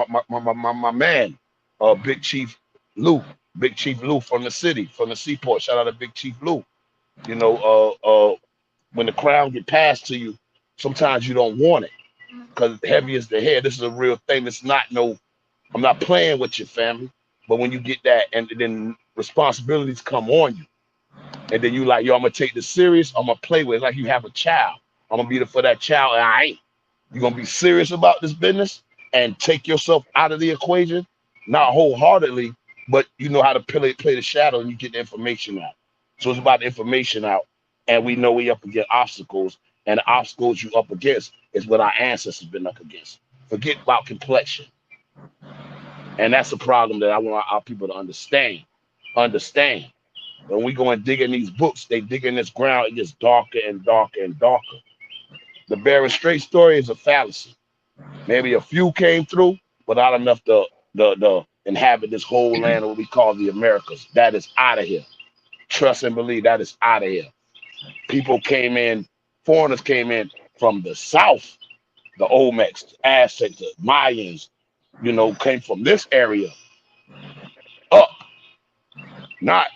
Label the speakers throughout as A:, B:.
A: my man, Big Chief Lou, Big Chief Lou from the city, from the seaport. Shout out to Big Chief Lou. You know, when the crown get passed to you, sometimes you don't want it because heavy is the head. This is a real thing. It's not no. I'm not playing with your family, but when you get that, and then responsibilities come on you, and then you like, yo, I'm gonna take this serious. I'm gonna play with it like you have a child. I'm gonna be there for that child, and I ain't. You're gonna be serious about this business and take yourself out of the equation, not wholeheartedly, but you know how to play the shadow and you get the information out. So it's about the information out, and we know we up against obstacles, and the obstacles you up against is what our ancestors been up against. Forget about complexion, and that's a problem that I want our people to understand. Understand. When we go and dig in these books, they dig in this ground, it gets darker and darker and darker. The Bering Strait story is a fallacy. Maybe a few came through, but not enough to inhabit this whole land of what we call the Americas. That is out of here. Trust and believe that is out of here. People came in, foreigners came in from the south, the Olmecs, Aztecs, the Mayans, you know, came from this area up, not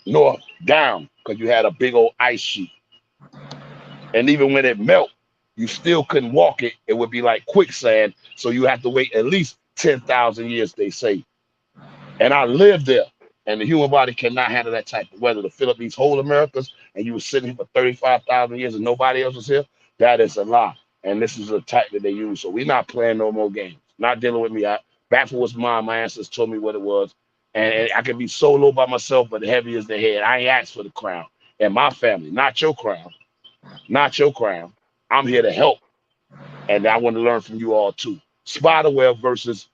A: north down, because you had a big old ice sheet. And even when it melt, you still couldn't walk it. It would be like quicksand. So you have to wait at least 10,000 years, they say. And I lived there. And the human body cannot handle that type of weather. To fill up these whole Americas, and you were sitting here for 35,000 years and nobody else was here, that is a lie. And this is a type that they use. So we're not playing no more games. Not dealing with me. Back for what's mine, my ancestors told me what it was. And I can be solo by myself, but heavy is the head. I ain't asked for the crown. And my family, not your crown. Not your crown. I'm here to help. And I want to learn from you all too. Spider web versus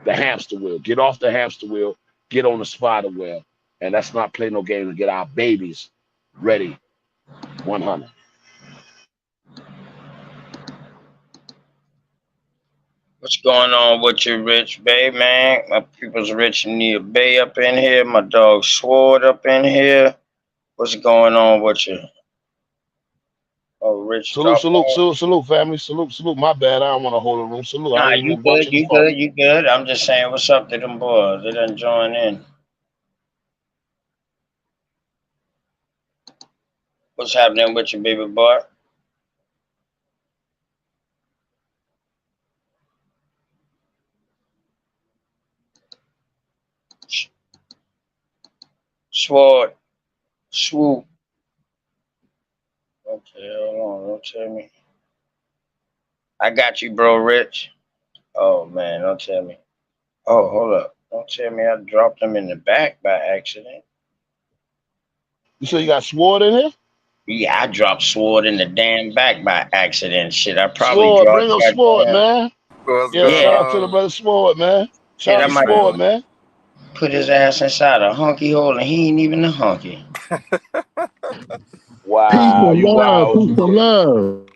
A: the hamster wheel. Get off the hamster wheel, get on the spider web. And let's not play no game and get our babies ready. 100.
B: What's going on with you, Rich Bay, man? My people's Rich Neil Bay up in here. My dog Sword up in here. What's going on with you? Oh, Rich
A: Salute,
B: drop
A: salute,
B: off.
A: salute, salute, family. Salute, salute. My bad. I don't want to hold a room. Salute. I
B: Nah,
A: ain't even
B: you
A: want to
B: good,
A: butcher the
B: you
A: fault.
B: good, you good. I'm just saying what's up to them boys. They done join in. What's happening with you, baby boy? Sword. Swoop. Okay, hold on. Don't tell me. I got you, bro, Rich. Oh, man, don't tell me. Oh, hold up. Don't tell me I dropped them in the back by accident.
A: You say you got Sword in here?
B: Yeah, I dropped Sword in the damn back by accident. Shit, I probably
A: Sword,
B: dropped
A: bring up
B: that
A: Sword,
B: damn.
A: man.
C: What's
A: Yeah,
C: going
A: shout
B: Yeah,
A: out to the
C: on?
A: brother Sword, man.
B: shit,
A: Shout out
B: I
A: to
B: might
A: Sword,
C: Peace,
A: man.
B: put his ass inside a hunky hole and he ain't even a hunky.
D: Peace
A: Wow,
D: and
A: you
D: love,
A: wow as
D: peace
A: you
D: and
A: get.
D: love.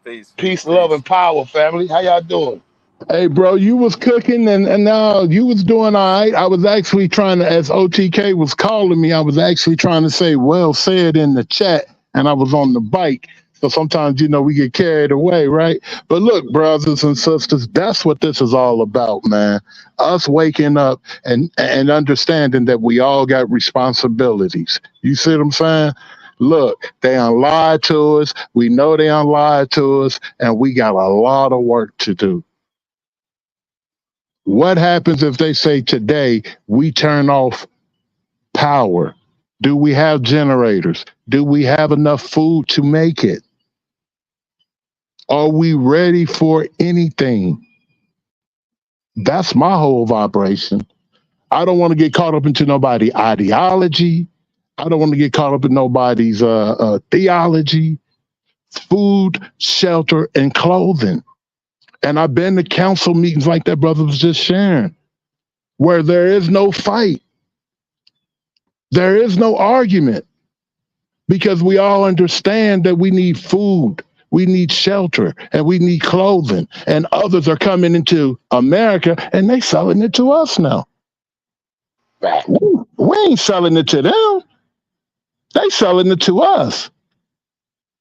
C: peace, peace,
A: Peace, love,
C: peace.
A: and power, family. How y'all doing?
D: Hey, bro, you was cooking and now you was doing all right. I was actually trying to, as OTK was calling me, I was actually trying to say, well said in the chat, and I was on the bike. So sometimes, we get carried away, right? But look, brothers and sisters, that's what this is all about, man. Us waking up and understanding that we all got responsibilities. You see what I'm saying? Look, they lied to us. We know they lied to us, and we got a lot of work to do. What happens if they say today we turn off power? Do we have generators? Do we have enough food to make it? Are we ready for anything? That's my whole vibration. I don't want to get caught up into nobody's ideology. I don't want to get caught up in nobody's theology. Food, shelter, and clothing. And I've been to council meetings like that brother was just sharing, where there is no fight. There is no argument because we all understand that we need food, we need shelter, and we need clothing. And others are coming into America and they selling it to us now.
A: Back.
D: We ain't selling it to them. They selling it to us.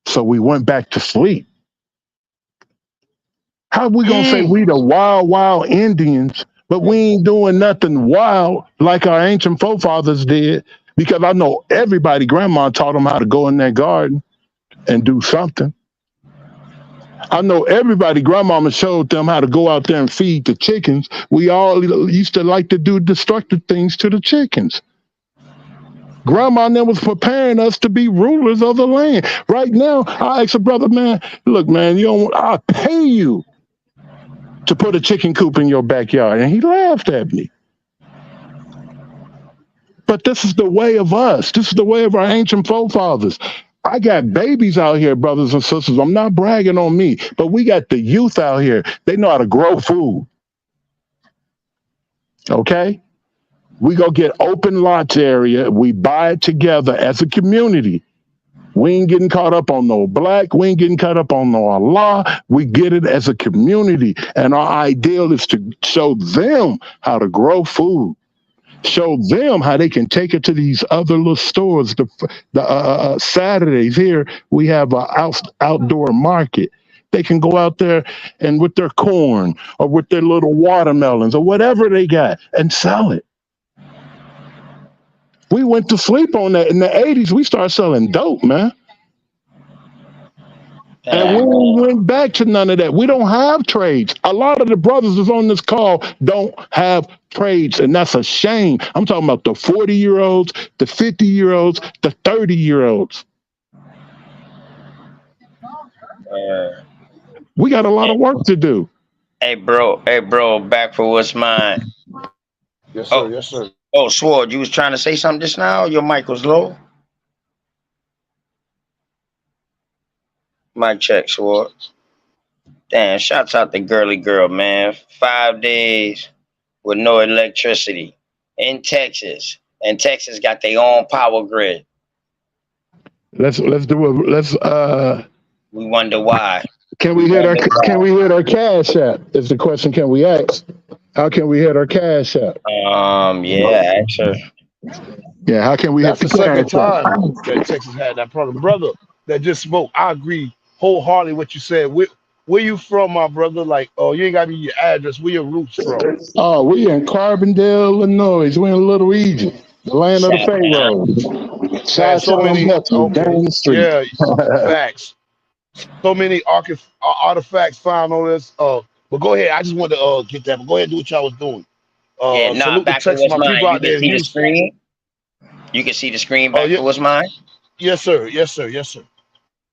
D: So we went back to sleep. How we gonna say we the wild Indians, but we ain't doing nothing wild like our ancient forefathers did? Because I know everybody, grandma taught them how to go in their garden and do something. I know everybody, grandmama showed them how to go out there and feed the chickens. We all used to like to do destructive things to the chickens. Grandma then was preparing us to be rulers of the land. Right now, I asked a brother, man, look, man, I'll pay you to put a chicken coop in your backyard. And he laughed at me. But this is the way of us. This is the way of our ancient forefathers. I got babies out here, brothers and sisters. I'm not bragging on me, but we got the youth out here. They know how to grow food. Okay? We go get open lots area. We buy it together as a community. We ain't getting caught up on no black. We ain't getting caught up on no Allah. We get it as a community. And our ideal is to show them how to grow food. Show them how they can take it to these other little stores. The Saturdays here, we have an outdoor market. They can go out there and with their corn or with their little watermelons or whatever they got and sell it. We went to sleep on that. In the 80s, we started selling dope, man. And we went back to none of that. We don't have trades. A lot of the brothers that's on this call don't have trades, and that's a shame. I'm talking about the 40-year-olds, the 50-year-olds, the 30-year-olds. We got a lot of work to do.
B: Hey, bro, back for what's mine.
A: Yes, sir. Yes, sir.
B: Oh, Sword, you was trying to say something just now? Your mic was low. Mic check, Sword. Damn, shouts out to Girly Girl, man. 5 days with no electricity in Texas. And Texas got their own power grid.
D: Let's
B: we wonder why.
D: Can we hit our cash app? Is the question, can we ask? How can we hit our cash app?
B: Yeah, actually.
D: Yeah, how can we
A: That's
D: hit
A: the second time that Texas had that problem. Brother that just spoke, I agree wholeheartedly what you said. Where you from, my brother? Like, oh, you ain't got to be your address. Where your roots from?
D: Oh, we in Carbondale, Illinois. We in Little Egypt, the land of the Pharaohs.
A: Man, so many.
D: Okay.
A: Yeah, facts. So many artifacts found on this. But go ahead. I just wanted to get that. But go ahead and do what y'all was doing. Salute to Texas, my people out there in Houston.
B: You can see the screen back to what's mine?
A: Yes, sir. Yes, sir. Yes, sir.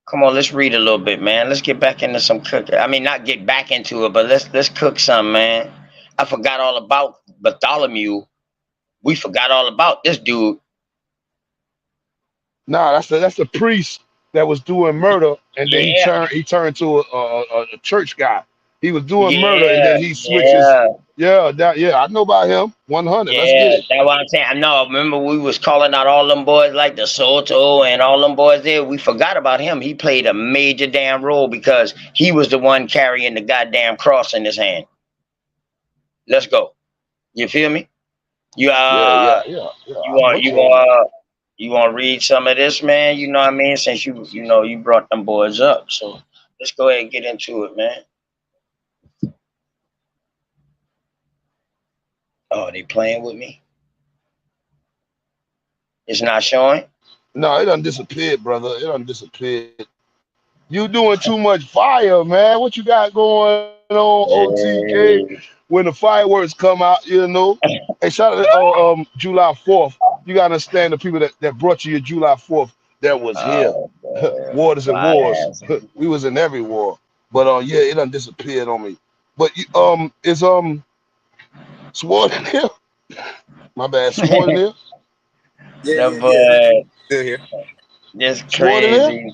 B: Come on, let's read a little bit, man. Let's get back into some cooking. I mean, not get back into it, but let's cook some, man. I forgot all about Bartholomew. We forgot all about this dude.
A: Nah, that's the priest that was doing murder, and then he turned to a church guy. He was doing murder, and then he switches. Yeah, I know about him. 100.
B: Yeah,
A: let's get it.
B: That's what I'm saying. I know. Remember, we was calling out all them boys like the Soto and all them boys there. We forgot about him. He played a major damn role because he was the one carrying the goddamn cross in his hand. Let's go. You feel me? You want to read some of this, man? You know what I mean? Since you brought them boys up, so let's go ahead and get into it, man. Oh, they playing with me? It's not showing?
A: No, it done disappeared, brother. It done disappeared. You doing too much fire, man. What you got going on, OTK? When the fireworks come out, you know. Hey, shout out to July 4th. You gotta understand the people that brought you your July 4th that was here. Wars and wars. We was in every war. But yeah, it done disappeared on me. But is Sword in here? My bad, Sword in here?
B: Yeah.
C: Still here.
B: Just crazy.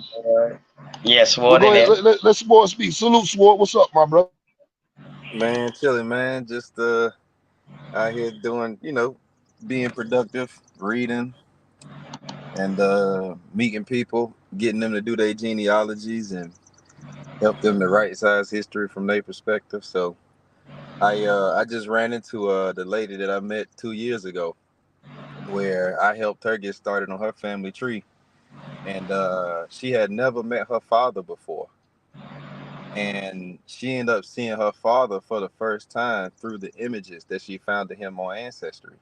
B: Yeah, Sword in here.
A: Let Sword speak. Salute, Sword. What's up, my brother?
C: Man, chilling, man. Just out here doing, being productive, reading, and meeting people, getting them to do their genealogies and help them to right size history from their perspective. So I just ran into the lady that I met 2 years ago, where I helped her get started on her family tree, and she had never met her father before. and she ended up seeing her father for the first time through the images that she found of him on Ancestry.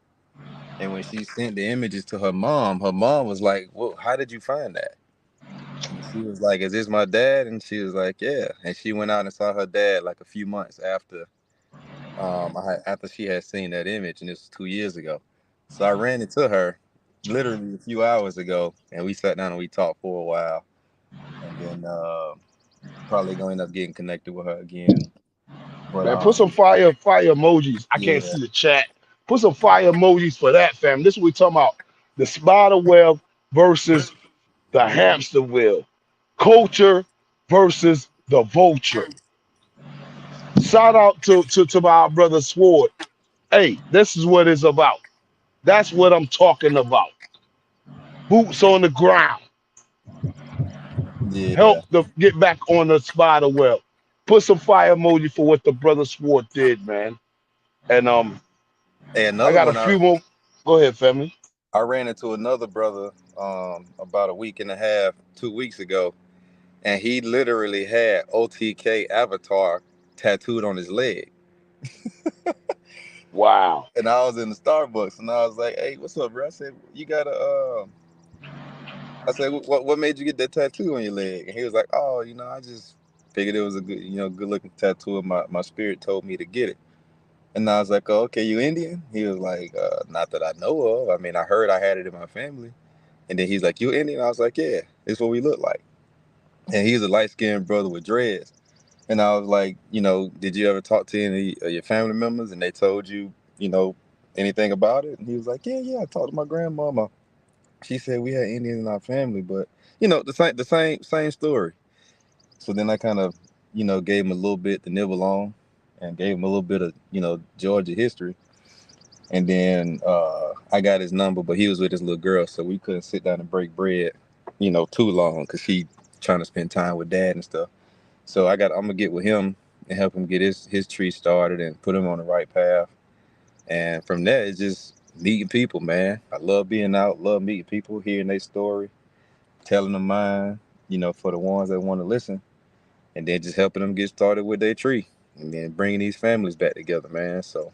C: And when she sent the images to her mom was like, "Well, how did you find that?" And she was like, "Is this my dad?" And she was like, "Yeah." And she went out and saw her dad like a few months after after she had seen that image, and this was 2 years ago. So I ran into her literally a few hours ago, and we sat down and we talked for a while, and then probably gonna end up getting connected with her again. But
A: Man, put some fire emojis. I can't
C: yeah,
A: see the chat. Put some fire emojis for that, fam. This is what we talking about. The spider web versus the hamster wheel. Culture versus the vulture. Shout out to my brother Sword. Hey, this is what it's about. That's what I'm talking about. Boots on the ground.
C: yeah.
A: Help the get back on the spider web. Put some fire emoji for what the brother Sword did, man. And
C: Hey,
A: I
C: another
A: got a
C: one.
A: few more. Go ahead, family.
C: I ran into another brother about a week and a half, 2 weeks ago, and he literally had OTK avatar tattooed on his leg.
A: Wow.
C: And I was in the Starbucks, and I was like, "Hey, what's up, bro?" I said, "You got a." I said, "What made you get that tattoo on your leg?" And he was like, "Oh, I just figured it was a good, good looking tattoo, and my spirit told me to get it." And I was like, "Oh, okay, you Indian?" He was like, "Not that I know of. I mean, I heard I had it in my family." And then he's like, "You Indian?" I was like, "Yeah, it's what we look like." And he's a light skinned brother with dreads. And I was like, "Did you ever talk to any of your family members and they told you, anything about it?" And he was like, "Yeah, yeah, I talked to my grandmama. She said we had Indians in our family, but the same story." So then I kind of, gave him a little bit to nibble on and gave him a little bit of, Georgia history. And then I got his number, but he was with his little girl, so we couldn't sit down and break bread, too long because she trying to spend time with dad and stuff. So I'm gonna get with him and help him get his tree started and put him on the right path. And from there, it's just meeting people, man. I love being out, love meeting people, hearing their story, telling them mine, for the ones that want to listen, and then just helping them get started with their tree, and then bringing these families back together, man. So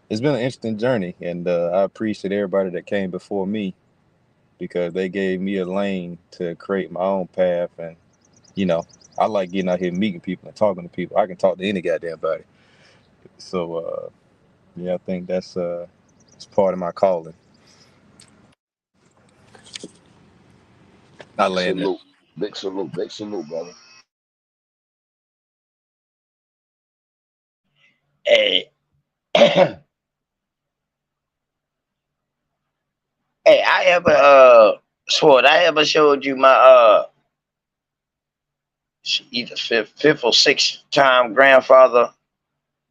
C: it's been an interesting journey, and I appreciate everybody that came before me because they gave me a lane to create my own path. And you know, I like getting out here meeting people and talking to people. I can talk to any goddamn body. So yeah, I think it's part of my calling. I
A: Big
C: land it.
A: salute. Big salute. Big salute, brother.
B: Hey, hey, I ever Sword, I ever showed you my either fifth or sixth time grandfather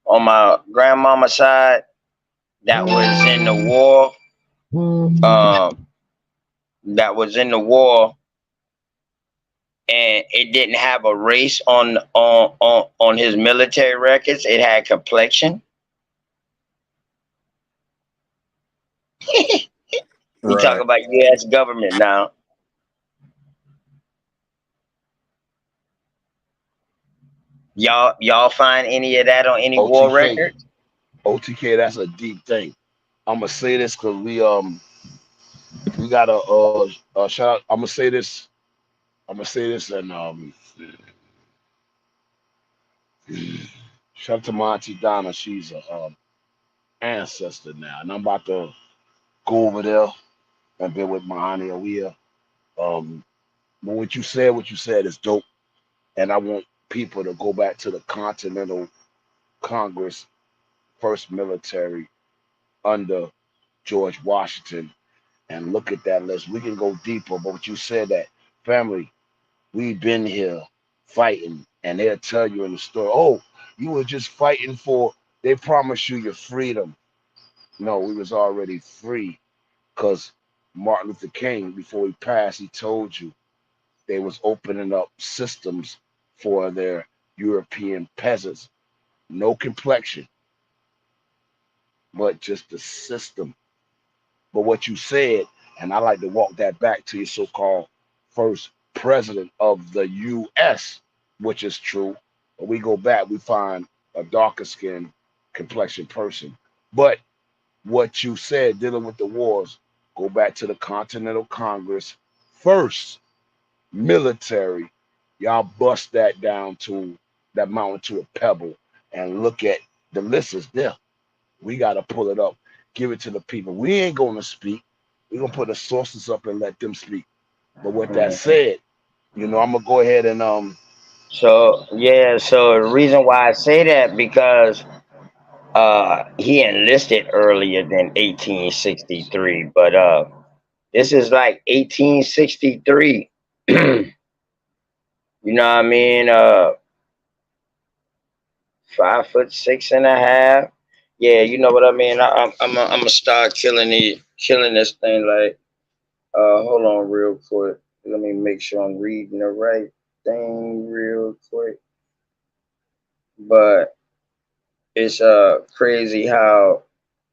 B: on my grandmama side that was in the war. Um, that was in the war, and it didn't have a race on his military records. It had complexion. We talk
C: Right.
B: about U.S. government now. Y'all find any of that on any war
A: OTK.
B: records?
A: OTK, that's a deep thing. I'm gonna say this because we got a shout out. I'm gonna say this and shout out to my auntie Donna. She's a ancestor now, and I'm about to go over there and be with my auntie Aaliyah. Um, but what you said is dope, and I want people to go back to the Continental Congress, first military under George Washington, and look at that list. We can go deeper, but what you said that family, we've been here fighting, and they'll tell you in the story, oh, you were just fighting for. They promised you your freedom. No, we was already free because Martin Luther King, before he passed, he told you they was opening up systems for their European peasants. No complexion, but just the system. But what you said, and I like to walk that back to your so-called first president of the U.S. which is true. When we go back, we find a darker skinned complexion person. But what you said dealing with the wars, go back to the Continental Congress first, military. Y'all bust that down to that mountain to a pebble and look at the list is there. We got to pull it up, give it to the people. We ain't going to speak. We're going to put the sources up and let them speak. But with that said, I'm going to go ahead and
B: So yeah, so the reason why I say that because he enlisted earlier than 1863, but this is like 1863. You know what I mean? 5'6.5". Yeah, you know what I mean. I'm gonna start killing this thing. Like, hold on, real quick. Let me make sure I'm reading the right thing real quick. But it's crazy how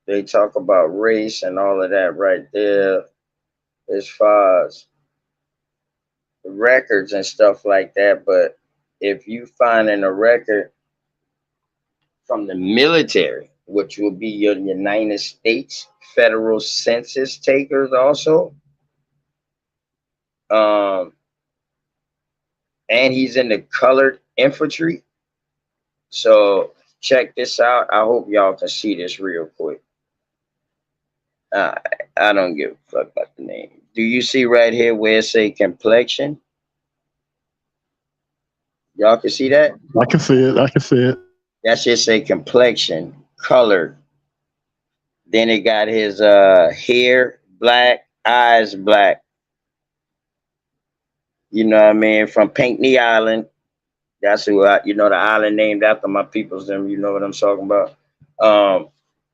B: they talk about race and all of that right there, as far as records and stuff like that. But if you find in a record from the military, which will be your United States federal census takers also. And he's in the colored infantry. So check this out. I hope y'all can see this real quick. I don't give a fuck about the name. Do you see right here where it say complexion? Y'all can see that?
D: I can see it. I can see it.
B: That should say complexion, colored. Then it got his hair black, eyes black. You know what I mean? From Pinckney Island. That's who the island named after my peoples. Them, you know what I'm talking about.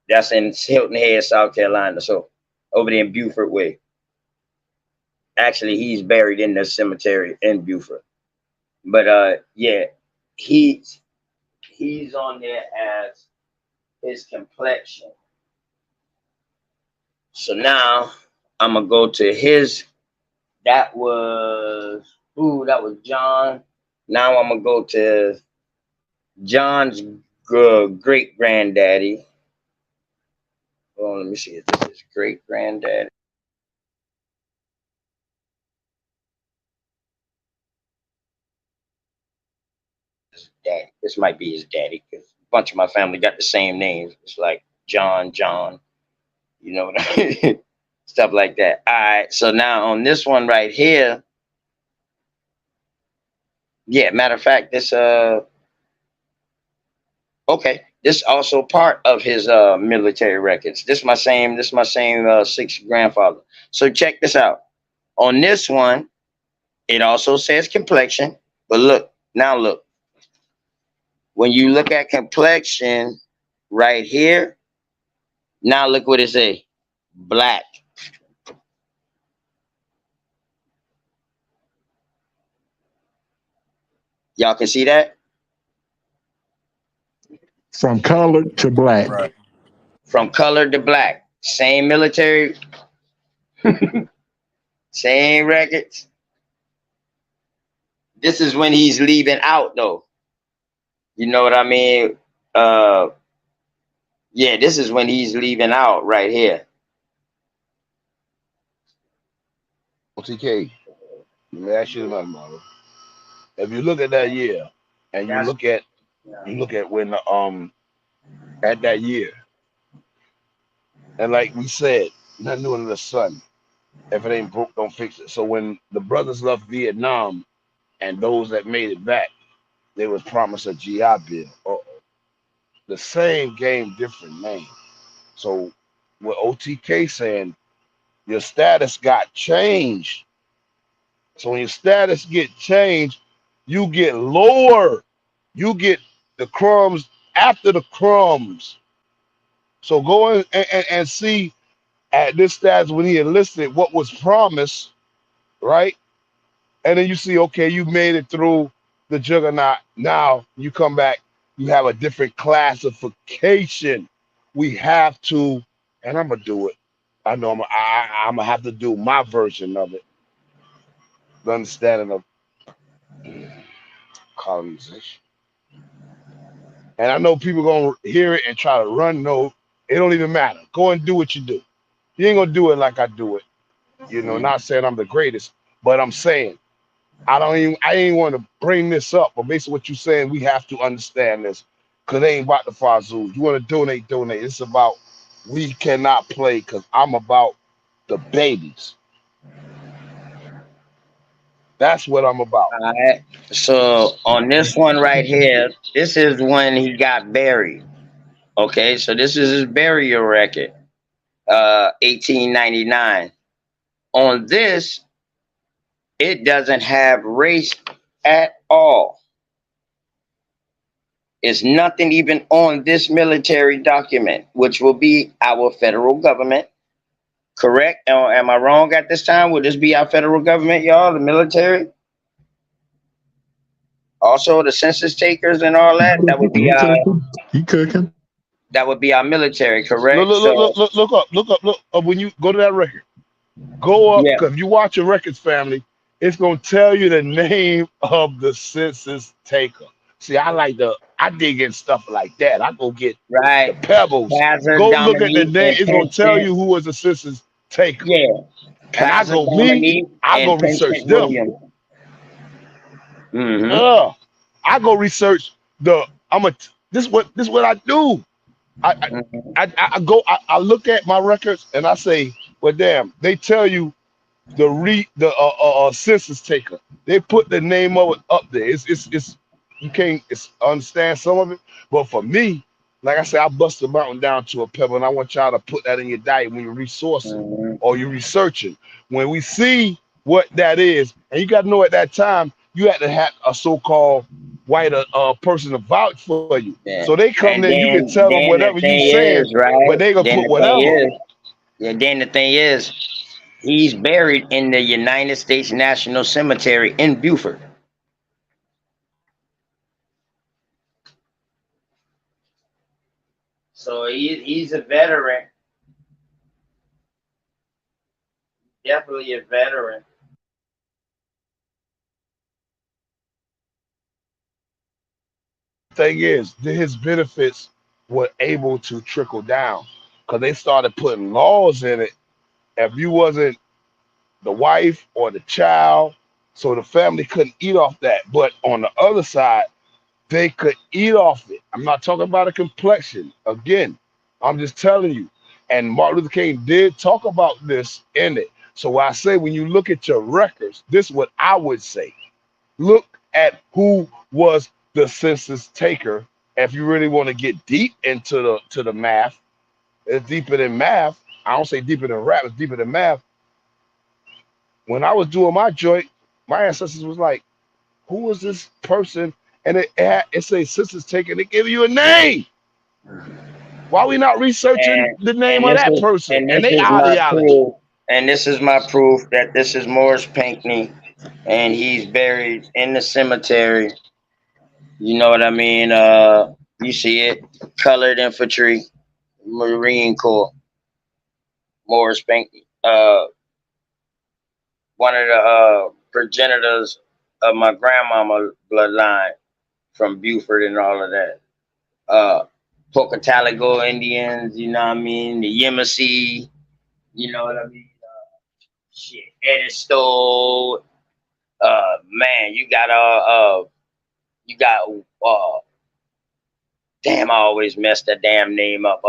B: That's in Hilton Head, South Carolina. So over there in Beaufort Way. Actually, he's buried in the cemetery in Beaufort. But yeah, he's on there as his complexion. So now I'm gonna go to his. That was John. Now I'm gonna go to John's great granddaddy. Hold on, let me see if this is great granddaddy. His daddy. This might be his daddy because a bunch of my family got the same names. It's like John. You know what I mean? Stuff like that. All right. So now on this one right here, yeah. Matter of fact, this okay. This also part of his military records. This my same sixth grandfather. So check this out. On this one, it also says complexion. But look. When you look at complexion right here, now look what it say. Black. Y'all can see that?
D: From colored to black.
C: Right.
B: From color to black. Same military, same records. This is when he's leaving out though. You know what I mean? Uh yeah, this is when he's leaving out right here.
A: OTK. Let me ask you another matter. If you look at that year, and you
B: That's
A: look at when at that year, and like we said, nothing new under the sun. If it ain't broke, don't fix it. So when the brothers left Vietnam and those that made it back, they was promised a GI Bill. The same game, different name. So what OTK saying, your status got changed. So when your status get changed, you get lower. You get the crumbs after the crumbs. So go in and see at this status when he enlisted what was promised, right? And then you see, okay, you made it through the juggernaut. Now you come back, you have a different classification. We have to, and I'm gonna do it. I know I'm gonna have to do my version of it. The understanding of colonization. And I know people gonna hear it and try to run. No, it don't even matter. Go and do what you do. You ain't gonna do it like I do it. Not saying I'm the greatest, but I'm saying I ain't want to bring this up, but basically what you're saying, we have to understand this. Cause it ain't about the Fazul. You want to donate. It's about we cannot play because I'm about the babies. That's what I'm about.
B: All right. So on this one right here, this is when he got buried. Okay, so this is his burial record, 1899. On this, it doesn't have race at all. It's nothing even on this military document, which will be our federal government. Correct? Am I wrong at this time? Would this be our federal government, y'all, the military? Also, the census takers and all that. That would be
D: You
B: our
D: cooking? You cooking?
B: military.
A: Look,
B: Correct?
A: look, look,
B: So
A: look, look up when you go to that record. Go up
B: yeah,
A: because if you watch your records, family, it's gonna tell you the name of the census taker. See, I dig in stuff like that. I go get the
B: right.
A: pebbles.
B: Kaiser,
A: Go look at the
B: Dominique,
A: name.
B: and
A: It's gonna tell
B: Vincent.
A: you who was the census taker.
B: Yeah,
A: And
B: Kaiser, Dominique,
A: I go
B: and
A: research
B: Vincent
A: them.
B: Williams. Mm-hmm.
A: I go research the. This what I do. I I,
B: Mm-hmm.
A: I look at my records and I say, well, damn, they tell you the census taker. They put the name of it up there. It's you can't understand some of it, but for me, like I said, I bust the mountain down to a pebble, and I want y'all to put that in your diet when you're resourcing or you're researching. When we see what that is, and you got to know at that time you had to have a so-called white person to vouch for you. So
B: Yeah.
A: they come there,
B: And
A: you can tell them
B: then
A: whatever
B: the
A: you
B: thing
A: saying,
B: is,
A: but
B: right?
A: they gonna
B: Then
A: put
B: the thing
A: whatever.
B: is, yeah. Then the thing is, he's buried in the United States National Cemetery in Beaufort. So he's a veteran, definitely a veteran.
A: Thing is, his benefits were able to trickle down because they started putting laws in it. If you wasn't the wife or the child, so the family couldn't eat off that. But on the other side, they could eat off it. I'm not talking about a complexion. Again, I'm just telling you. And Martin Luther King did talk about this in it. So I say when you look at your records, this is what I would say. Look at who was the census taker. If you really want to get deep into the math, it's deeper than math. I don't say deeper than rap, it's deeper than math. When I was doing my joint, my ancestors was like, who was this person? And it says census taker, they give you a name. Why we not researching
B: And
A: the name of that person and
B: this
A: they
B: is my
A: ideology?
B: proof. And this is my proof that this is Morris Pinckney, and he's buried in the cemetery. You know what I mean? You see it, colored infantry, Marine Corps, Morris Pinckney. One of the progenitors of my grandmama bloodline from Beaufort and all of that. Uh, Pocataligo Indians, you know what I mean? The Yamasee, you know what I mean? Shit, Edisto. Man, you got damn, I always mess that damn name up.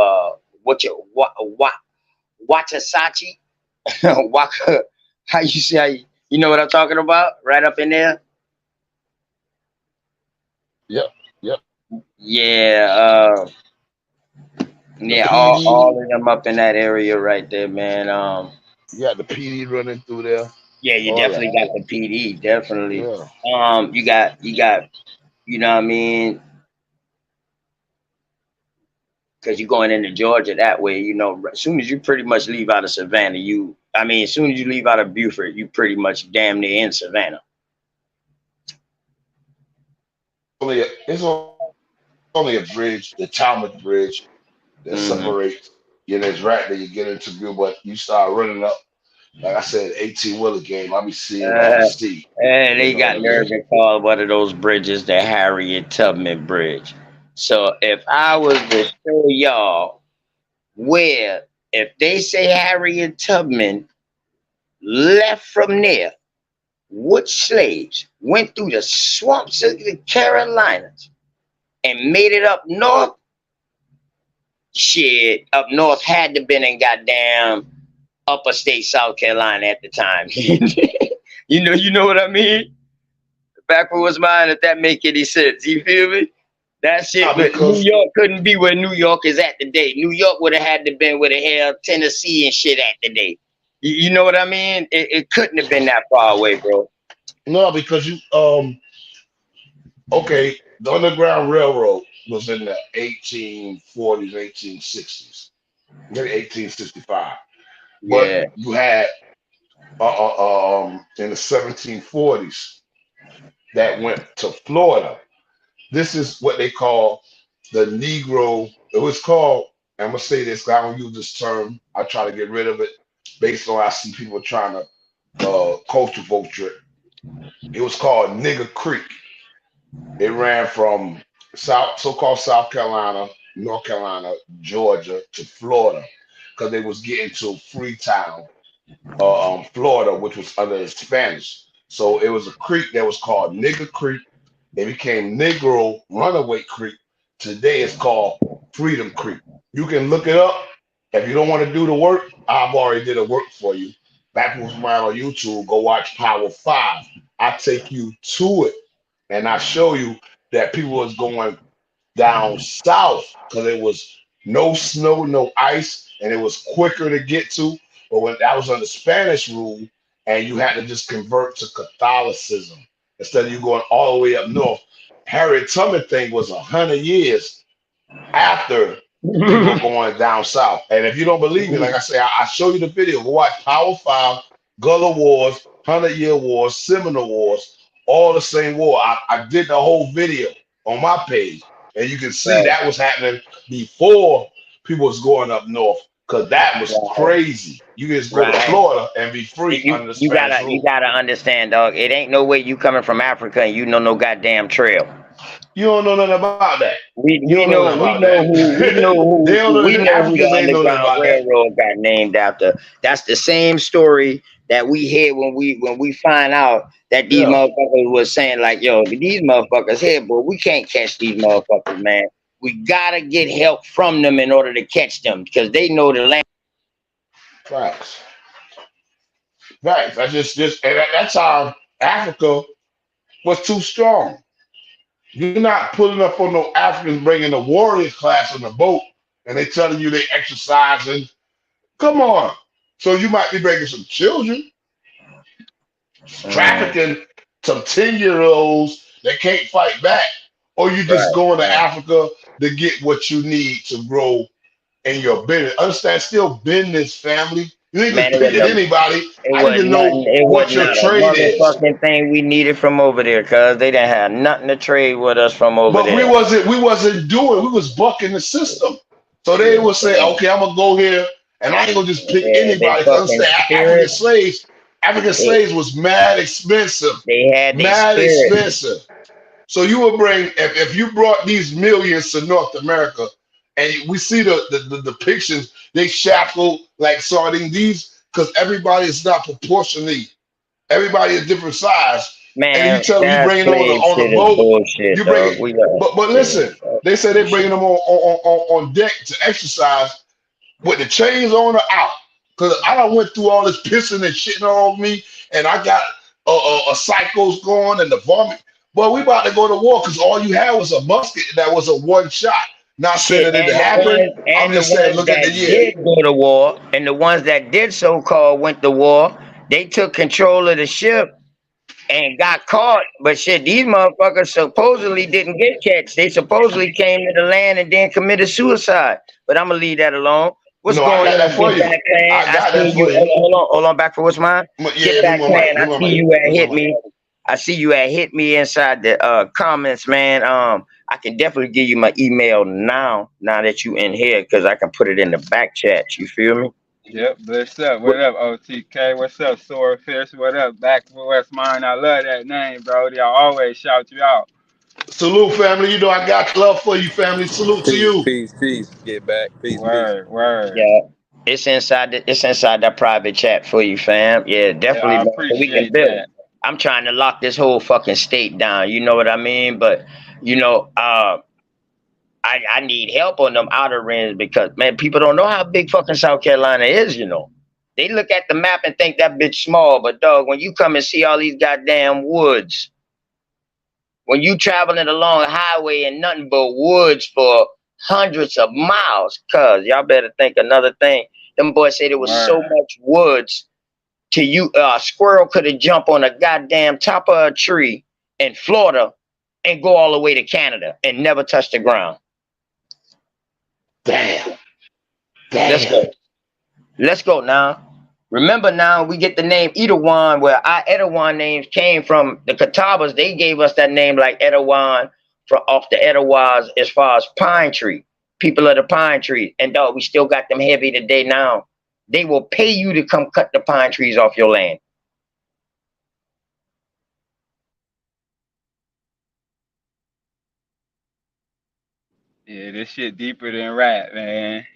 B: What Watasachi? Waka, how you say? You know what I'm talking about? Right up in there.
A: Yep, yep.
B: Yeah,
A: The
B: yeah,
A: PD,
B: all of them up in that area right there, man.
A: you got the PD running through there,
B: Yeah, you
A: all that.
B: definitely got the PD, definitely.
A: Yeah.
B: You got, you know what I mean? Because you're going into Georgia that way, you know. As soon as you pretty much leave out of Savannah, as soon as you leave out of Beaufort, you pretty much damn near in Savannah.
A: It's only a bridge, the Talmud Bridge, that
B: Hmm.
A: separates. It's right there. You get into view, but you start running up. Like I said, 18-wheeler game, I be seeing all the steam.
B: And
A: You
B: they
A: know what
B: got
A: I
B: nerve
A: mean?
B: to call one of those bridges the Harriet Tubman Bridge. So if I was to show y'all where, if they say Harriet Tubman left from there, which slaves went through the swamps of the Carolinas and made it up north, shit, up north had to been in goddamn upper state South Carolina at the time. You know what I mean? Backwards mind, if that make any sense. You feel me? That shit,
A: Nah,
B: but New
A: because
B: York couldn't be where New York is at today. New York would have had to been where the hell Tennessee and shit at today. You know what I mean? It couldn't have been that far away, bro.
A: no, because you okay, the Underground Railroad was in the 1840s, 1860s, maybe 1865. But
B: Yeah.
A: you had in the 1740s that went to Florida. This is what they call the Negro. It was called. I'm gonna say this. 'Cause I don't use this term. I try to get rid of it based on I see people trying to culture vulture it. It was called Nigger Creek. It ran from so-called South Carolina, North Carolina, Georgia to Florida because they was getting to Freetown, Florida, which was under the Spanish. So it was a creek that was called Nigger Creek. It became Negro Runaway Creek. Today it's called Freedom Creek. You can look it up. If you don't want to do the work, I've already did the work for you. Back with mine on YouTube, go watch Power 5. I take you to it and I show you that people was going down south because it was no snow, no ice, and it was quicker to get to. But when that was under Spanish rule, and you had to just convert to Catholicism instead of you going all the way up north. Harriet Tubman thing was 100 years after people are going down south. And if you don't believe me, like I say, I show you the video. Go watch Power 5, Gullah Wars, 100-Year Wars, Seminole Wars, all the same war. I did the whole video on my page. And you can see
B: Right,
A: that was happening before people was going up north because that was
B: right,
A: crazy. You can just go to
B: right.
A: Florida and be free
B: You
A: under the
B: you
A: Spanish
B: gotta you
A: rule.
B: gotta understand, dog. It ain't no way you coming from Africa and you know no goddamn trail.
A: You don't know nothing about that.
B: We
A: You don't
B: we
A: know
B: know
A: nothing
B: we
A: about
B: know who we know
A: that. They don't know.
B: we
A: The
B: know who
A: Africans
B: the
A: ain't know nothing
B: Underground
A: about that.
B: Railroad got named after. That's the same story that we hear when we find out that these
A: Yeah,
B: motherfuckers was saying like, yo, these motherfuckers here, boy, we can't catch these motherfuckers, man. We gotta get help from them in order to catch them because they know the land.
A: facts, facts. I just and at that time Africa was too strong. You're not pulling up on no Africans bringing the warriors class on the boat, and they telling you they exercising. Come on. So you might be bringing some children,
B: Mm,
A: trafficking some 10-year-olds that can't fight back, or you just
B: right,
A: going to
B: right.
A: Africa to get what you need to grow in your business. Understand, still business, family. You ain't
B: Man,
A: just picking anybody.
B: it
A: I need
B: was
A: to know
B: nothing. It was
A: what your
B: not a
A: trade is.
B: motherfucking thing we needed from over there, cause they didn't have nothing to trade with us from over
A: But we
B: there.
A: wasn't doing. We was bucking the system. So they
B: Yeah,
A: would say, okay, I'm gonna go here, and I ain't gonna just pick
B: they
A: anybody. Cause
B: fucking
A: understand,
B: spirit.
A: African
B: They,
A: slaves was mad expensive,
B: they had their
A: mad
B: spirit.
A: expensive. So you would bring if you brought these millions to North America, and we see the depictions, they shackle like sardine. These because everybody is not proportionally. Everybody is different size, and you
B: Man,
A: tell them you
B: that
A: bringing them
B: slave
A: on
B: shit
A: a
B: is
A: boat.
B: bullshit,
A: You bring it,
B: dog. We got
A: but
B: yeah,
A: listen, they say they bringing them on deck to exercise with the chains on or out. Cause I done went through all this pissing and shitting all over me, and I got a cycles going and the vomit. But we about to go to war because all you had was a musket that was a one shot. Not saying
B: shit,
A: that it happened. I'm
B: and the
A: just saying,
B: ones
A: look at the
B: that
A: year.
B: did go to war, and the ones that did so called went to war, they took control of the ship and got caught. But shit, these motherfuckers supposedly didn't get catch. They supposedly came to the land and then committed suicide. But I'm gonna leave that alone. What's
A: No, I
B: going
A: got that
B: on,
A: for
B: Get
A: you.
B: Back Clan?
A: I
B: I
A: got that
B: see
A: for
B: you.
A: you.
B: Hold on, back for what's mine. Get
A: Yeah,
B: Back Clan. I
A: move my
B: see
A: mic,
B: you at
A: move my
B: hit
A: mic.
B: me. I see you at hit me inside the comments, man. I can definitely give you my email now that you in here, because I can put it in the back chat. You feel me?
E: Yep, bless up. What up, OTK? What's up, Swordfish? What up, Back for West Mine? I love that name, bro. I always shout you out.
A: Salute, family. You know I got love for you, family. Salute to
C: Peace,
A: you.
C: peace, peace. Get back. Peace, peace.
E: Word, word.
B: Yeah. It's inside that private chat for you, fam. Yeah,
E: Yeah,
B: definitely,
E: I
B: man. So we can
E: appreciate
B: build.
E: that.
B: I'm trying to lock this whole fucking state down. You know what I mean? But you know, I need help on them outer rims because man, people don't know how big fucking South Carolina is. You know, they look at the map and think that bitch small, but dog, when you come and see all these goddamn woods, when you traveling along a highway and nothing but woods for hundreds of miles, cuz y'all better think another thing. Them boys say there was so
E: Word.
B: much woods to you a squirrel could have jumped on a goddamn top of a tree in Florida and go all the way to Canada and never touch the ground.
A: Damn.
B: Let's
A: Damn.
B: go. Let's go now. Remember now, we get the name Edawan, where our Edawan names came from the Catawbas. They gave us that name like Edawan from off the Edawas as far as pine tree, people of the pine tree. And dog, we still got them heavy today now. They will pay you to come cut the pine trees off your land.
E: Yeah, this shit deeper than rap, man.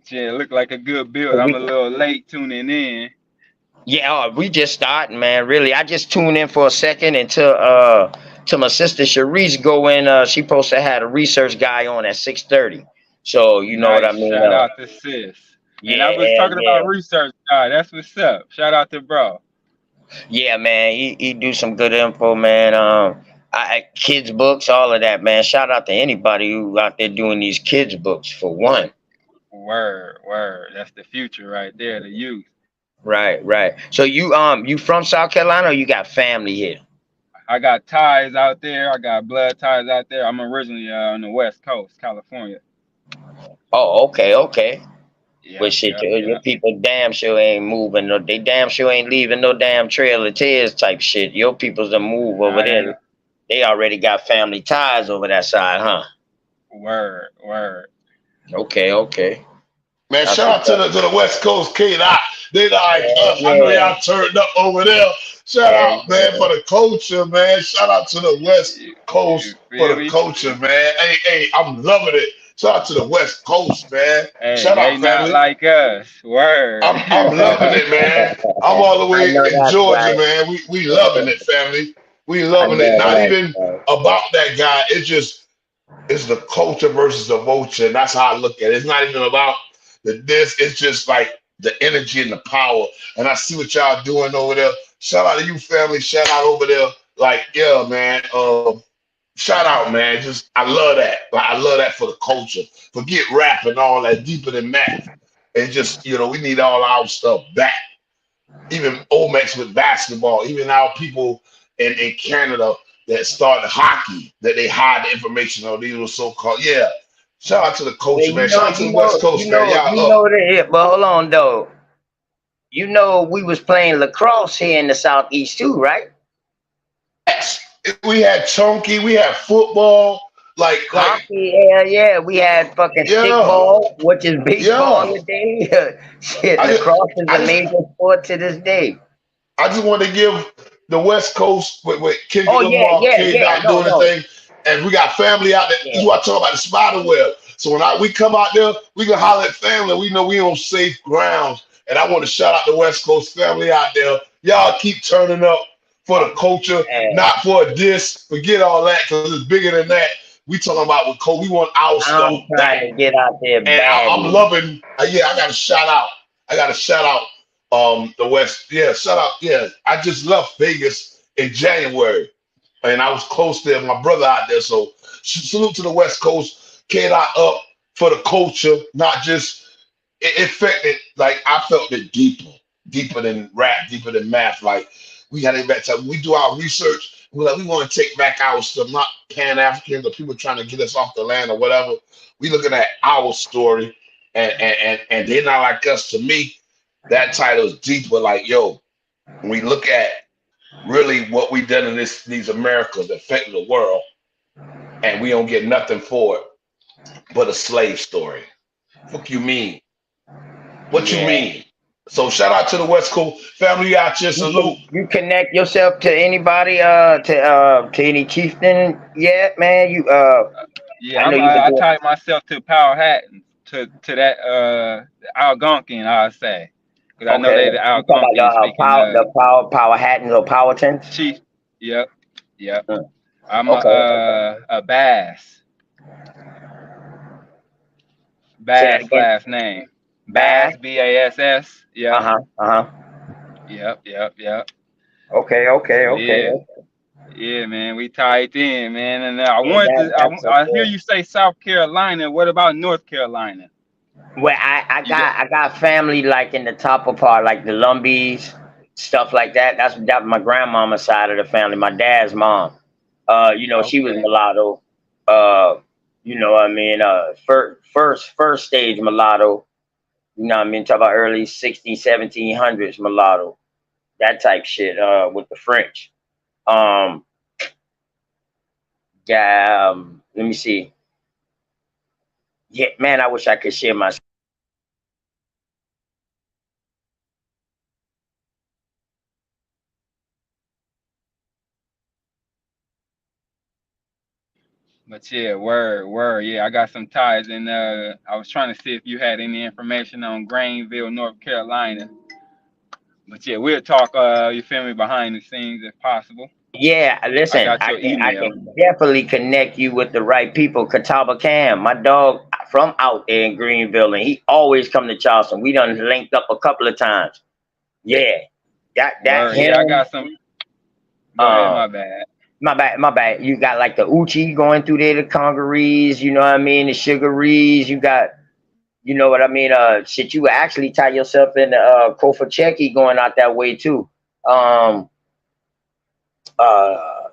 E: Shit, look like a good build.
B: So
E: I'm
B: we,
E: a little late tuning in.
B: yeah, we just starting, man. Really, I just tuned in for a second until to my sister Cherise go in. She supposed to have a research guy on at 6:30. So you know what I
E: Nice.
B: mean.
E: Shout out to sis. And I
B: Yeah,
E: was talking
B: yeah.
E: about research guy. That's what's up. Shout out to bro.
B: Yeah, man, he do some good info, man. Kids books, all of that, man. Shout out to anybody who out there doing these kids books for one.
E: Word, word. That's the future right there, the youth.
B: Right, right. So you from South Carolina or you got family here?
E: I got ties out there. I got blood ties out there. I'm originally on the West Coast, California.
B: Oh, okay, okay. Well,
E: Yep,
B: shit,
E: yep,
B: your
E: yep.
B: people damn sure ain't moving. No, they damn sure ain't leaving no damn trail of tears type shit. Your people's a move over
E: Nah,
B: there.
E: ain't
B: They already got family ties over that side, huh?
E: word, word.
B: Okay, okay.
A: Man,
B: That's
A: shout
B: what's
A: out
B: up.
A: to the West Coast Kid. They like
B: Yeah,
A: us. I know
B: yeah,
A: y'all turned up over there. Shout
B: yeah,
A: out, man, for
B: yeah.
A: the culture, man. Shout out to the West
E: You
A: Coast for
E: feel
A: the
E: me?
A: culture, man. Hey, I'm loving it. Shout out to the West Coast, man.
E: Hey,
A: Shout
E: they
A: out,
E: not
A: family.
E: like us. Word.
A: I'm loving it, man. I'm all the
B: I
A: way
B: know
A: in
B: that's
A: Georgia,
B: right.
A: man. We loving it, family. We
B: I
A: loving it.
B: know
A: Not
B: that's
A: even
B: right.
A: about that guy. It's the culture versus the vulture. And that's how I look at it. It's not even about the this. It's just like the energy and the power. And I see what y'all doing over there. Shout out to you, family. Shout out over there. Like, yeah, man. Shout out, man. Just I love that. Like, I love that for the culture. Forget rap and all that deeper than math. And just, we need all our stuff back. Even Omex with basketball, even our people in Canada that started hockey, that they hide the information on these were so-called. Yeah. Shout out to the
B: Well,
A: culture, man. Shout out to the West Coast, man.
B: you
A: Y'all up.
B: know that. But hold on though. You know we was playing lacrosse here in the southeast too, right?
A: Yes. We had chunky, we had football, like,
B: Hockey, yeah, yeah. We had fucking
A: yeah,
B: stickball, which is baseball
A: yeah.
B: today. Shit,
A: I just
B: lacrosse is
A: I
B: a
A: just
B: major sport to this day.
A: I just want to give the West Coast with Kendrick
B: Oh yeah,
A: Lamar,
B: yeah,
A: K
B: yeah.
A: Dot
B: No,
A: doing the
B: no.
A: thing, and we got family out there. This
B: Yeah.
A: is what I talk about the spider web. So when we come out there, we can holler at family. We know we on safe grounds. And I want to shout out the West Coast family out there. Y'all keep turning up for the culture,
B: Man,
A: not for a diss. Forget all that because it's bigger than that. We talking about with Cole. We want our stuff
B: I'm
A: back.
B: trying to get out there
A: And I'm
B: badly.
A: loving. Yeah, I got to shout out. I got to shout out the West. Yeah, shout out. Yeah, I just left Vegas in January, and I was close there. My brother out there, so salute to the West Coast. K Dot up for the culture, not just it affected. Like I felt it deeper than rap, deeper than math. Like we got to get back to we do our research. We're like we want to take back our stuff, not Pan Africans or people trying to get us off the land or whatever. We looking at our story, and they're not like us. To me, that title is deeper. Like yo, when we look at really what we done in these Americas that affected the world, and we don't get nothing for it but a slave story. Fuck you mean? What you
B: Yeah.
A: mean? So shout out to the West Coast family out here. Salute.
B: You connect yourself to anybody to any chieftain yet, man? I
E: Yeah,
B: know you've been
E: I
B: doing.
E: tied myself to Powhatan, to that Algonquin, I'll say, because I know
B: Okay,
E: they the
B: you talking
E: Algonquin
B: about
E: speaking
B: power hattons or Powhatans?
E: chief. Yep, yep.
B: Mm.
E: I'm
B: Okay.
E: a Bass,
B: Say that
E: Bass
B: again.
E: last name,
B: Bass.
E: Bass, Bass. Yep,
B: Uh-huh. Uh-huh.
E: yep.
B: Okay.
E: So yeah,
B: Okay.
E: yeah, man, we tied in, man, and I
B: Yeah,
E: wanted to.
B: that's
E: I hear
B: okay.
E: you say South Carolina. What about North Carolina?
B: Well, I
E: You got
B: got I got family like in the top part, like the Lumbees, stuff like that. That's my grandmama's side of the family, my dad's mom. She was
E: okay,
B: mulatto. What I mean, first stage mulatto. You know what I mean? Talk about early 1700s mulatto, that type shit. With the French. Um, yeah. Let me see. Yeah, man, I wish I could share my.
E: but yeah, word. Yeah, I got some ties, and I was trying to see if you had any information on Greenville, North Carolina. But yeah, we'll talk. You feel me, behind the scenes if possible.
B: Yeah,
E: I
B: listen,
E: got your
B: I
E: email.
B: can definitely connect you with the right people. Catawba Cam, my dog from out there in Greenville, and he always come to Charleston. We done linked up a couple of times. Yeah, that
E: Word. Yeah, I
B: him.
E: got some. Go ahead.
B: Um,
E: My bad.
B: my bad. You got like the Uchi going through there, the Congarees. You know what I mean? The Sugarees. You got, you know what I mean? Shit, you would actually tie yourself in the Kofacheki going out that way too. Um, uh,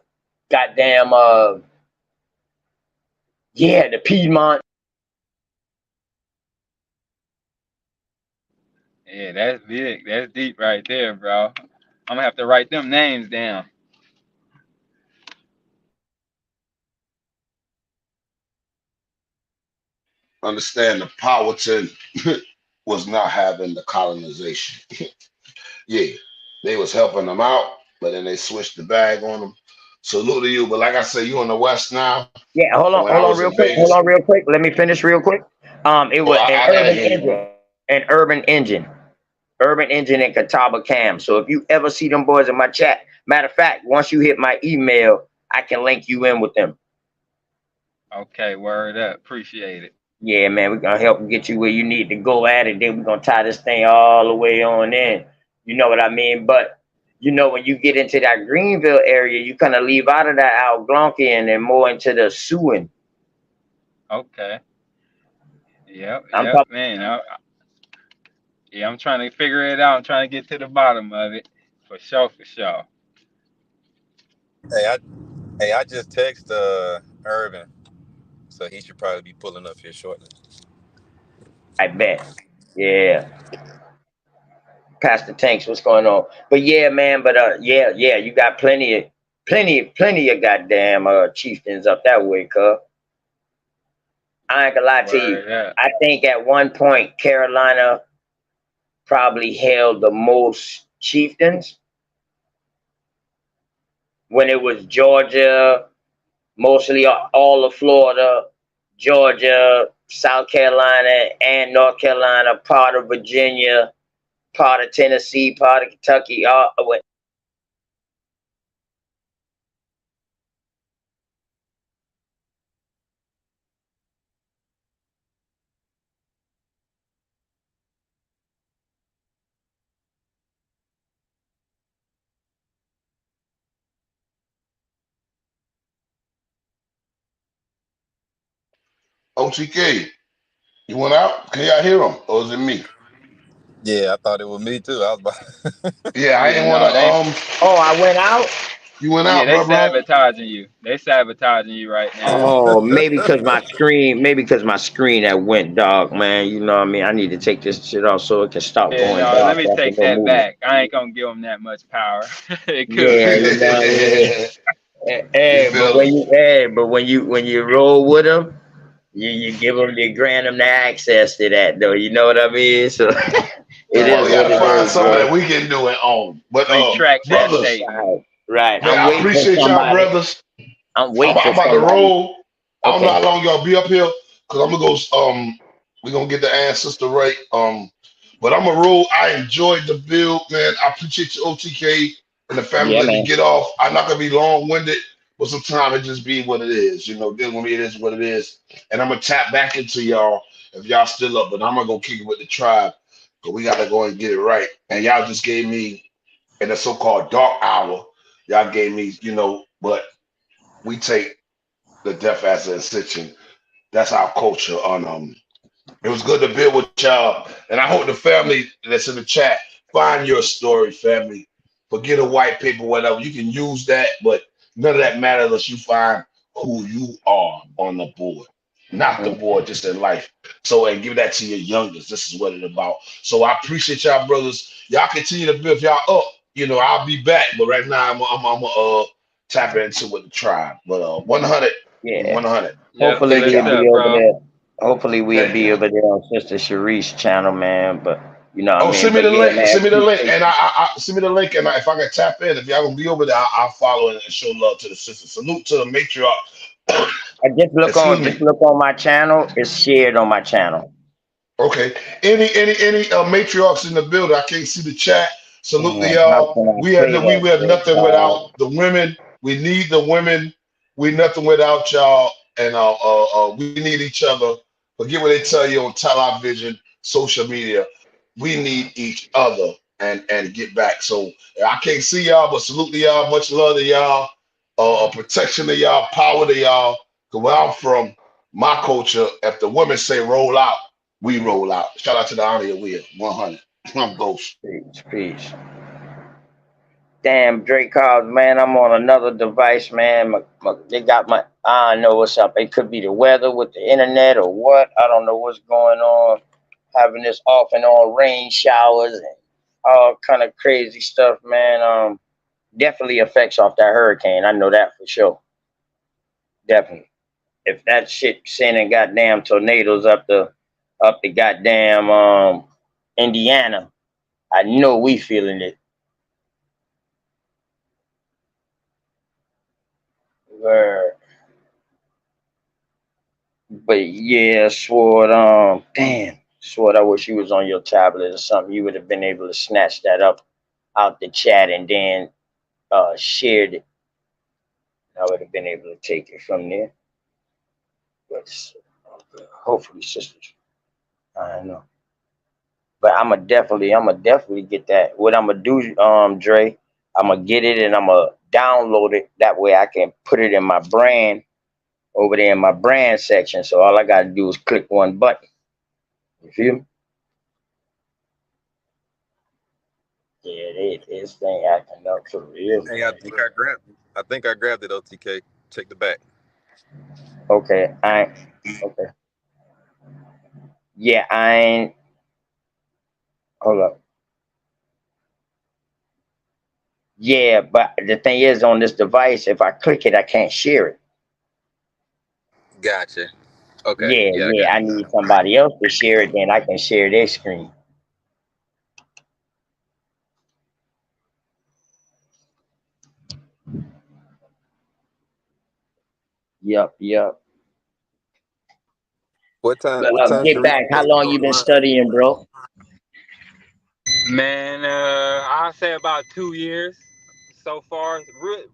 B: goddamn. Yeah, the Piedmont.
E: Yeah, that's big. That's deep right there, bro. I'm gonna have to write them names down.
A: Understand the Powhatan was not having the colonization. Yeah, they was helping them out, but then they switched the bag on them. Salute to you. But like I said, you in the West now.
B: Yeah,
A: And when I
B: hold on,
A: was
B: real
A: in
B: quick. Hold
A: Vegas,
B: on, real quick. Let me finish real quick. It
A: oh,
B: was an
A: I gotta
B: urban
A: hear you,
B: engine,
A: bro.
B: an urban engine in Catawba Cam. So if you ever see them boys in my chat, matter of fact, once you hit my email, I can link you in with them.
E: Okay, word up. Appreciate it.
B: Yeah, man, we're gonna help get you where you need to go at it. Then we're gonna tie this thing all the way on in. You know what I mean? But when you get into that Greenville area, you kind of leave out of that Algonquian and more into the Siouan.
E: Okay.
B: I'm
E: Yep, man. Yeah, I'm trying to figure it out. I'm trying to get to the bottom of it. For sure.
C: Hey, I just text Irvin, so he should probably be pulling up here shortly.
B: I bet. Yeah. Pastor Tanks, what's going on? But yeah, man, yeah, you got plenty of goddamn chieftains up that way, cuz. I ain't gonna lie to you.
E: Word up.
B: I think at one point Carolina probably held the most chieftains when it was Georgia, mostly all of Florida, Georgia, South Carolina, and North Carolina, part of Virginia, part of Tennessee, part of Kentucky, all
A: OTK, you went out? Can y'all hear him? Or is it me?
C: Yeah, I thought it was me too. I was about.
A: Yeah, I
E: Yeah,
A: didn't wanna
E: no,
B: Oh, I went out.
A: you went
E: yeah,
A: out,
E: they
A: bro.
E: sabotaging you. They sabotaging you right now.
B: Oh, maybe because my screen that went dark, man. You know what I mean? I need to take this shit off so it can stop
E: Yeah,
B: going
E: no, let
B: dark
E: me
B: after
E: take
B: no
E: that
B: movement.
E: back. I ain't gonna give them that much power. It could
B: Yeah,
E: be.
B: you know what I mean.
A: You
B: Hey,
A: feel me?
B: but when you roll with them, you grant them the access to that though. You know what I mean? So it
A: Well,
B: is
A: we
B: what
A: gotta
B: it
A: find
B: is,
A: something that
B: bro.
A: we can do it on. But
E: Retract that
A: brothers,
E: statement.
B: Right, right.
A: man,
B: I'm
A: I
B: waiting for
A: appreciate y'all,
B: somebody.
A: brothers.
B: I'm
A: I'm,
B: waiting for
A: I'm about to
B: somebody.
A: roll. I don't know
B: Okay.
A: how long y'all be up here, cause I'm gonna go. We're gonna get the ancestor right. But I'm gonna roll. I enjoyed the build, man. I appreciate you, OTK, and the family.
B: Yeah,
A: Let me
B: man.
A: get off. I'm not gonna be long winded, but sometimes it just be what it is. You know, dealing with me, it is what it is. And I'm gonna tap back into y'all if y'all still up. But I'm gonna go kick it with the tribe, but we gotta go and get it right. And y'all just gave me in the so-called dark hour. Y'all gave me, but we take the death as an ascension. That's our culture. It was good to build with y'all, and I hope the family that's in the chat find your story, family. Forget a white paper, whatever. You can use that, but none of that matters unless you find who you are on the board, not the
B: Mm.
A: board, just in life. So, and give that to your youngest. This is what it's about. So, I appreciate y'all, brothers. Y'all continue to build. If y'all up, I'll be back. But right now, I'm tap into with the tribe. But 100,
B: Yeah.
A: 100.
E: Yep,
B: Hopefully
A: Thank
E: bless
B: we'll
A: y'all.
B: be
E: up,
B: over
E: bro.
B: there. Hopefully we'll
A: Thank
B: be
A: you.
B: over there on Sister Sharice channel, man. But you know what I
A: Oh,
B: mean?
A: send me
B: But
A: the
B: yeah,
A: link.
B: man,
A: Send me the link,
B: appreciate
A: and
B: you.
A: I send me the link, and if I can tap in, if y'all gonna be over there, I'll follow and show love to the sister. Salute to the matriarch.
B: I
A: Excuse
B: just
A: me.
B: look on my channel. It's shared on my channel.
A: Okay. Any matriarchs in the building? I can't see the chat. Salute to
B: Man, how
A: y'all.
B: can I
A: We have
B: say
A: no, we
B: that,
A: have
B: great
A: nothing
B: God?
A: without the women. We need the women. We nothing without y'all, and we need each other. Forget what they tell you on television, social media. We need each other and get back. So I can't see y'all, but salute to y'all. Much love to y'all. Protection to y'all. Power to y'all. Cause where I'm from, my culture, if the women say roll out, we roll out. Shout out to the honor of will. 100. I'm Ghost.
B: Peace, peace. Damn, Drake calls, man. I'm on another device, man. They got my. I don't know what's up. It could be the weather with the internet or what. I don't know what's going on. Having this off and on rain showers and all kind of crazy stuff, man. Definitely affects off that hurricane. I know that for sure. Definitely. If that shit sending goddamn tornadoes up the goddamn Indiana, I know we feeling it. Word. But yeah, Sword, damn, Sword, I wish you was on your tablet or something. You would have been able to snatch that up out the chat and then shared it. I would have been able to take it from there. But hopefully, sisters, I don't know. But I'ma definitely get that. What I'ma do, Dre, I'ma get it and I'ma download it. That way I can put it in my brand over there in my brand section. So all I gotta do is click one button. You feel me? Yeah, this thing acting up for real,
C: Hey, I
B: man.
C: think I grabbed it. I think I grabbed it, OTK. Check the back.
B: Okay, okay. Yeah, I ain't hold up. Yeah, but the thing is on this device, if I click it, I can't share it.
C: Gotcha. Okay.
B: Yeah,
C: Yeah, I
B: yeah.
C: got
B: I
C: it.
B: need somebody else to share it, then I can share their screen. Yup, yup.
C: What time?
B: But
C: What time
B: get
C: Sharice
B: back. How
C: supposed to
B: long
C: go
B: you been
C: live?
B: studying, bro?
E: Man, I'll say about 2 years so far.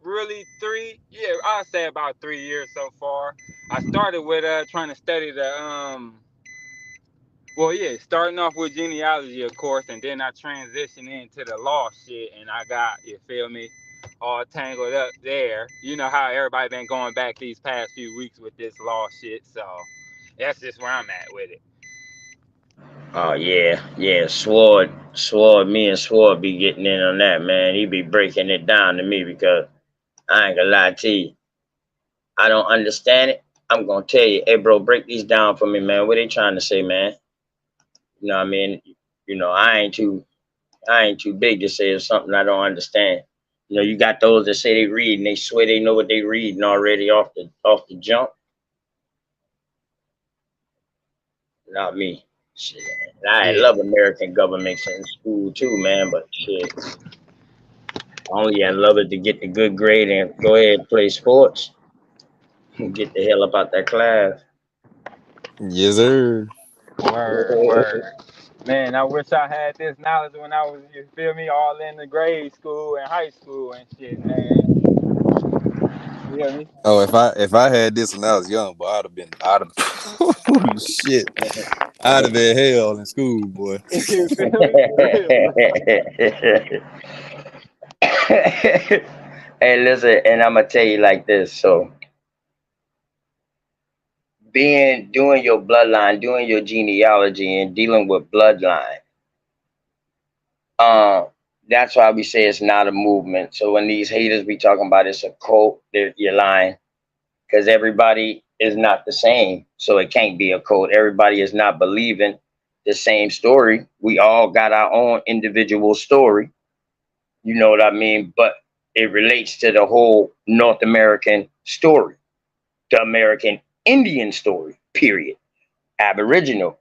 E: Really 3? Yeah, I'll say about 3 years so far. I started with trying to study well, yeah, starting off with genealogy, of course, and then I transitioned into the law shit, and I got, you feel me, all tangled up there. You know how everybody been going back these past few weeks with this law shit, so that's just where I'm at with it.
B: Oh yeah, yeah. Sword. Me and Sword be getting in on that, man. He be breaking it down to me because I ain't gonna lie to you. I don't understand it. I'm gonna tell you, hey, bro, break these down for me, man. What they trying to say, man? You know what I mean? You know, I ain't too big to say it's something I don't understand. You know, you got those that say they read and they swear they know what they reading already off the jump. Not me. Shit. And I
E: Yeah.
B: love American governments in school too, man. But shit, only I love it to get the good grade and go ahead and play sports. Get the hell up out that class.
C: Yes, sir.
E: Word, word. Man, I wish I had this knowledge when I was, you feel me, all in the grade school and high school and shit, man. You hear me?
C: Oh, if I had this when I was young, boy, I'd have holy shit. I'd have been hell in school, boy.
E: You feel me? For real.
B: Hey, listen, and I'm gonna tell you like this. So, doing your bloodline, doing your genealogy, and dealing with bloodline. Um, that's why we say it's not a movement. So when these haters be talking about it's a cult, you're lying because everybody is not the same. So it can't be a cult. Everybody is not believing the same story. We all got our own individual story. You know what I mean? But it relates to the whole North American story, the American Indian story, period. Aboriginal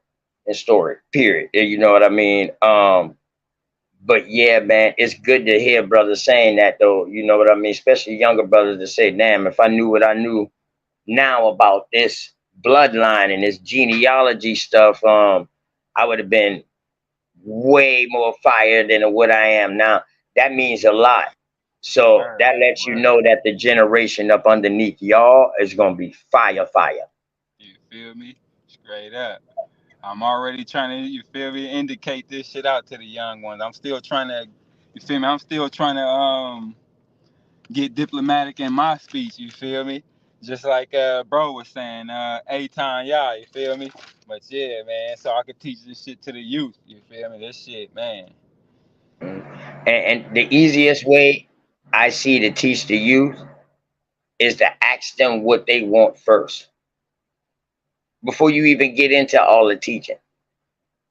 B: story, period. You know what I mean? But yeah, man, it's good to hear brothers saying that though. You know what I mean? Especially younger brothers that say, damn, if I knew what I knew now about this bloodline and this genealogy stuff, I would have been way more fired than what I am now. That means a lot. So
E: Word,
B: that lets you
E: word.
B: know that the generation up underneath y'all is gonna be fire, fire.
E: You feel me? Straight up. I'm already trying to, you feel me, indicate this shit out to the young ones. I'm still trying to, you feel me? I'm still trying to get diplomatic in my speech, you feel me? Just like bro was saying, a time y'all, you feel me? But yeah, man, so I could teach this shit to the youth, you feel me? This shit, man.
B: Mm. And the easiest way I see to teach the youth is to ask them what they want first before you even get into all the teaching.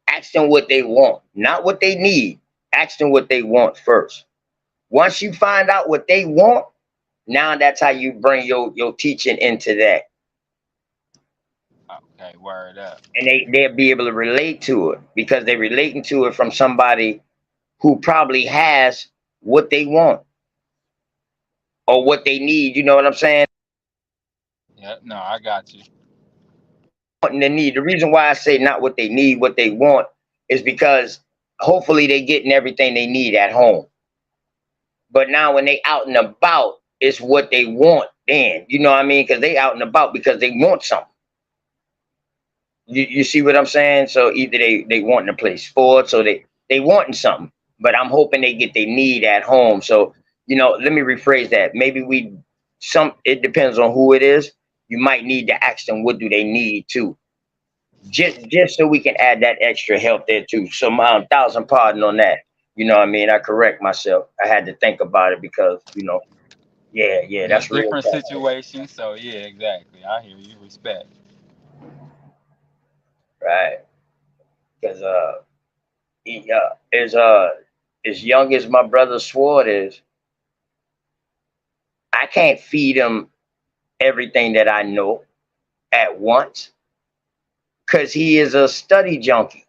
B: Ask them what they want, not what they need. Ask them what they want first. Once you find out what they want, now that's how you bring your teaching into that.
E: Okay, word up.
B: And they'll be able to relate to it because they're relating to it from somebody who probably has what they want or what they need. You know what I'm saying?
E: Yeah, no, I got you.
B: Wanting the need. The reason why I say not what they need, what they want, is because hopefully they're getting everything they need at home. But now when they out and about, it's what they want then. You know what I mean? Because they out and about because they want something. You see what I'm saying? So either they wanting to play sports or they wanting something. But I'm hoping they get their need at home. So, let me rephrase that. Maybe it depends on who it is. You might need to ask them what do they need too. Just so we can add that extra help there too. So my thousand pardon on that. You know what I mean? I correct myself. I had to think about it because, yeah,
E: Yeah,
B: that's real
E: different
B: talk.
E: situations, so yeah, exactly. I hear you, respect.
B: Right. Because as young as my brother Sword is, I can't feed him everything that I know at once because he is a study junkie.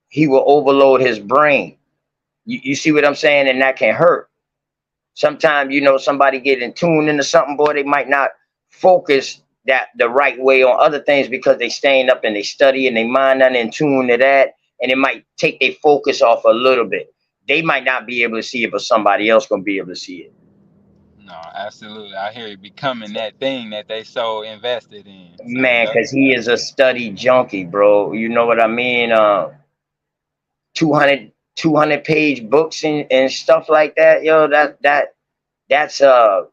B: He will overload his brain. You see what I'm saying? And that can hurt. Sometimes, somebody get in tune into something, boy, they might not focus that the right way on other things because they staying up and they study and they mind not in tune to that. And it might take their focus off a little bit. They might not be able to see it, but somebody else gonna be able to see it.
E: No, absolutely. I hear you becoming that thing that they so invested in. So,
B: Man,
E: yep.
B: because he is a study junkie, bro. You know what I mean? 200 page books and stuff like that. Yo, that's what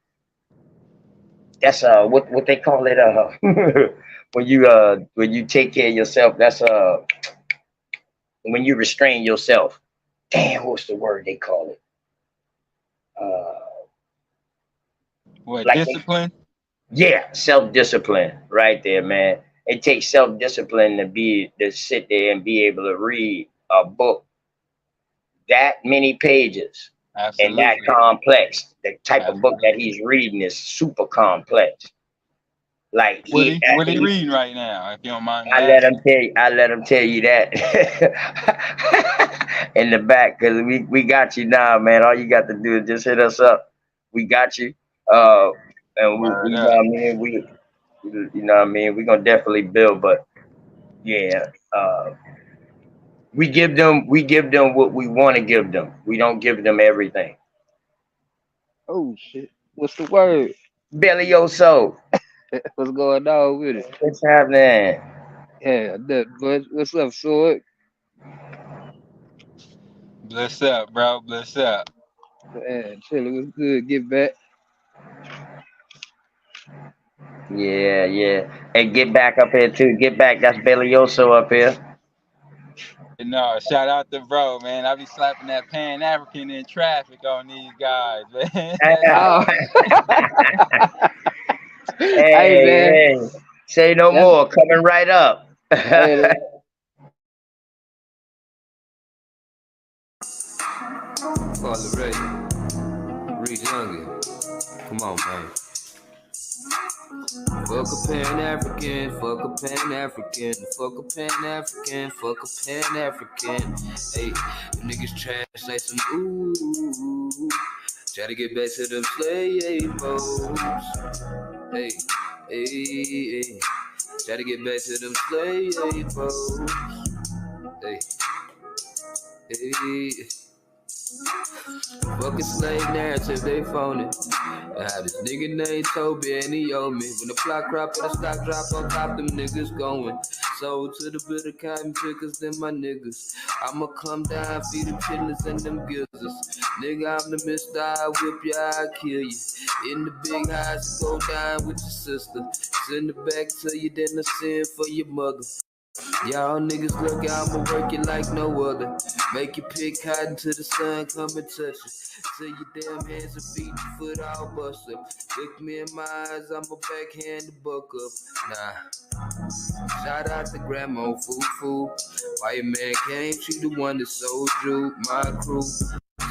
B: they call it when you take care of yourself. That's when you restrain yourself. Damn, what's the word they call it? uh
E: What,
B: like they,
E: discipline?
B: yeah, self-discipline right there, man. It takes self-discipline to sit there and be able to read a book that many pages and that
E: Absolutely.
B: complex. The type of book that
E: Absolutely.
B: he's reading is super complex. Like
E: What
B: he,
E: he reading right now, if you don't mind me
B: I let him
E: asking?
B: tell you. I let him tell you that in the back, cause we got you now, man. All you got to do is just hit us up. We got you. Uh, and we
E: Word
B: you know
E: up.
B: what I mean. You know what I mean. We gonna definitely build, but yeah. We give them what we want to give them. We don't give them everything.
F: Oh shit. What's the word?
B: Billy Oso,
F: What's going on with it?
B: what's happening?
F: Yeah, what's up, Sword?
E: Bless up, bro. Bless up.
F: Man, chilling. What's good? Get back.
B: Yeah, yeah. And get back up here too. Get back. That's Billy Oso up here.
E: No, shout out to bro, man. I be slapping that Pan African in traffic on these guys, man. That's
F: Oh,
E: crazy.
F: hey
B: Hey,
F: man,
B: hey. Say no
F: that's
B: more. Coming right up.
F: hey,
G: Father Ray, Reed Youngin. Come on, man. Fuck a Pan African, fuck a Pan African, fuck a Pan African, fuck a Pan African. Hey, the niggas trash like some ooh. Try to get back to them slaves. Hey, hey. Try to get back to them slaves. Hey, hey. Fucking slave narrative, they phony. I had this nigga named Toby and he owe me. When the plot crop or the stock drop on top, them niggas going. Sold to the bitter cotton pickers, then my niggas. I'ma come down, feed them chitlins and them gizzards. Nigga, I'm the mister, I whip ya, I kill you. In the big house, go down with your sister. Send it back to you, then I send for your mother. Y'all niggas look out, I'ma work it like no other. Make you pick cotton till the sun come and touch it. Till your damn hands and feet, your foot all bust up. Look me in my eyes, I'ma backhand the buck up. Nah, shout out to Grandma Foo. White man came, she the one that sold you. My crew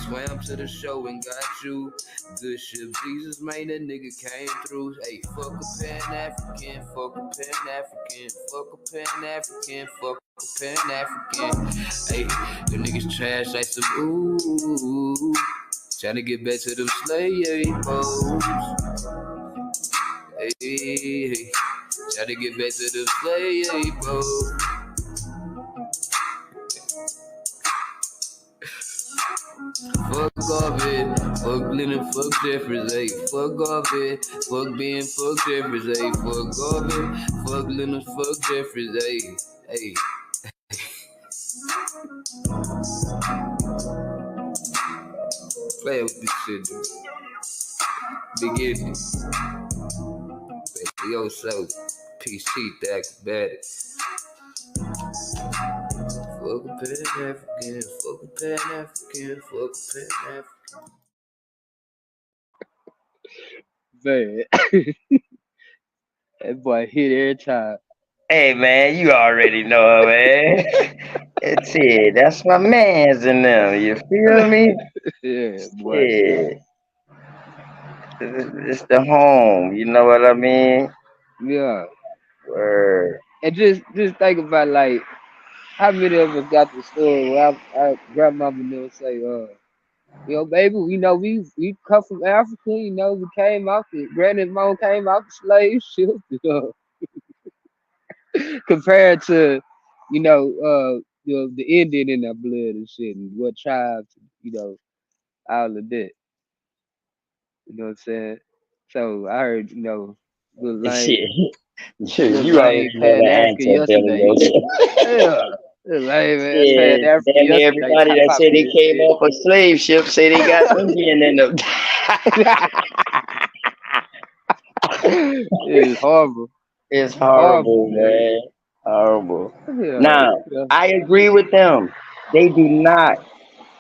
G: swam to the show and got you. Good shit, Jesus, man, that nigga came through. Hey, fuck a Pan African, fuck a Pan African, fuck a Pan African, fuck a Pan African. Hey, the niggas trash like some ooh. Tryna get back to them slaves. Hey, tryna get back to them slaves. Fuck off it, fuck Lennon, fuck Jeffries, ayy. Fuck off it, fuck Ben, fuck Jeffries, ayy. Fuck off it, fuck Lennon, fuck Jeffries, ayy. Ayy. Play with this shit, dude. Beginning. Yo, so PC the acrobatic. Fuck a Pan African, fuck a Pan African, fuck a Pan African.
F: man. That boy hit every time.
B: Hey, man, you already know, man. It's it. That's my man's in them. You feel me?
F: Yeah, boy.
B: Yeah. It's the home. You know what I mean?
F: Yeah.
B: Word.
F: And just think about like how many of us got the story where I grandmama never say, baby, we know we come from Africa, we came out the granny's mom came out the slave ship, compared to, the Indian in their blood and shit and what tribes, all of that. You know what I'm saying? So I heard, little lane
B: Shit.
F: little
B: You already
F: lane
B: know
F: Pan
B: the
F: African
B: answer, Billy
F: yesterday.
B: Ocean.
F: Yeah. Little lame man Pan
B: Shit.
F: African
B: Damn near
F: yesterday
B: everybody
F: talking
B: that
F: about
B: said they
F: being
B: came off a slave ship say they got Indian in them.
F: it's horrible.
B: It's
F: Horrible,
B: horrible,
F: man.
B: man. Horrible.
F: Yeah,
B: Now,
F: yeah.
B: I agree with them. They do not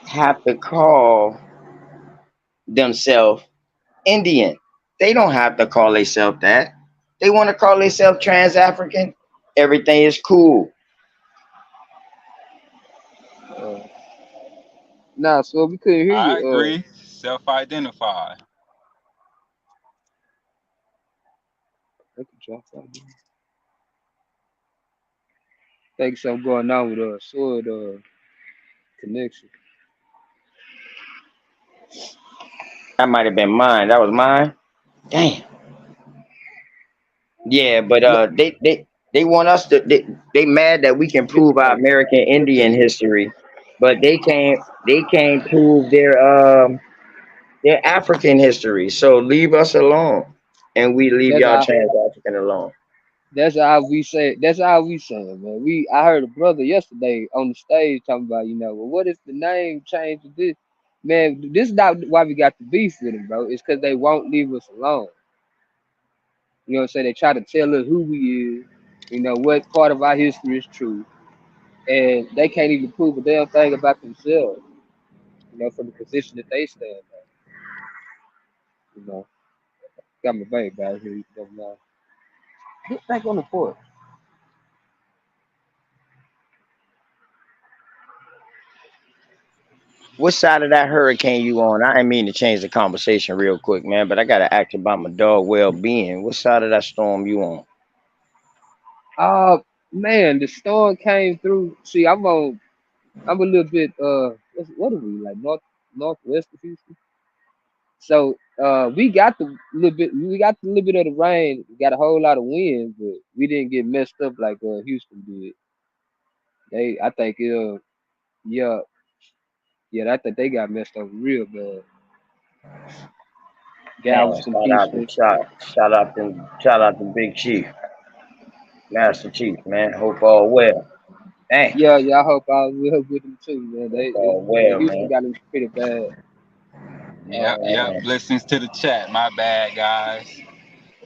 B: have to call themselves Indian. They don't have to call themselves that. They want to call themselves trans African. Everything is cool.
F: Uh, nah, so we couldn't hear
E: I
F: you.
E: agree. Self-identify.
F: I can Think something going on with sword connection.
B: That might have been mine. That was mine. Damn. Yeah, but
F: Look,
B: they want us to. They mad that we can
F: this
B: prove our
F: like
B: American Indian history, but they can't prove their African history. So leave us alone, and we leave
F: that's
B: y'all
F: how
B: trans African alone.
F: that's how we say it, man. I heard a brother yesterday on the stage talking about, well, what if the name changed to this? Man, this is not why we got the beef with them, bro. It's because they won't leave us alone. You know what I'm saying? They try to tell us who we is, what part of our history is true, and they can't even prove a damn thing about themselves, from the position that they stand at. You know, got my baby out here. You know, get back on the porch.
B: What side of that hurricane you on? I didn't mean to change the conversation real quick, man, but I gotta ask about my dog well-being. What side of that storm you on?
F: Uh Man, the storm came through. See, I'm a little bit what are we like northwest of Houston? So we got the little bit of the rain, we got a whole lot of wind, but we didn't get messed up like Houston did. I think yeah, I think they got messed up real bad.
B: Man,
F: Galveston, Houston.
B: shout out to Big Chief, Master Chief, man. Hope all well. Dang,
F: Yeah, I hope I will with them too, man.
B: hope all well,
F: Houston
B: man.
F: got them pretty bad.
E: Yeah, yeah.
B: Man.
E: Blessings to the chat. My bad, guys.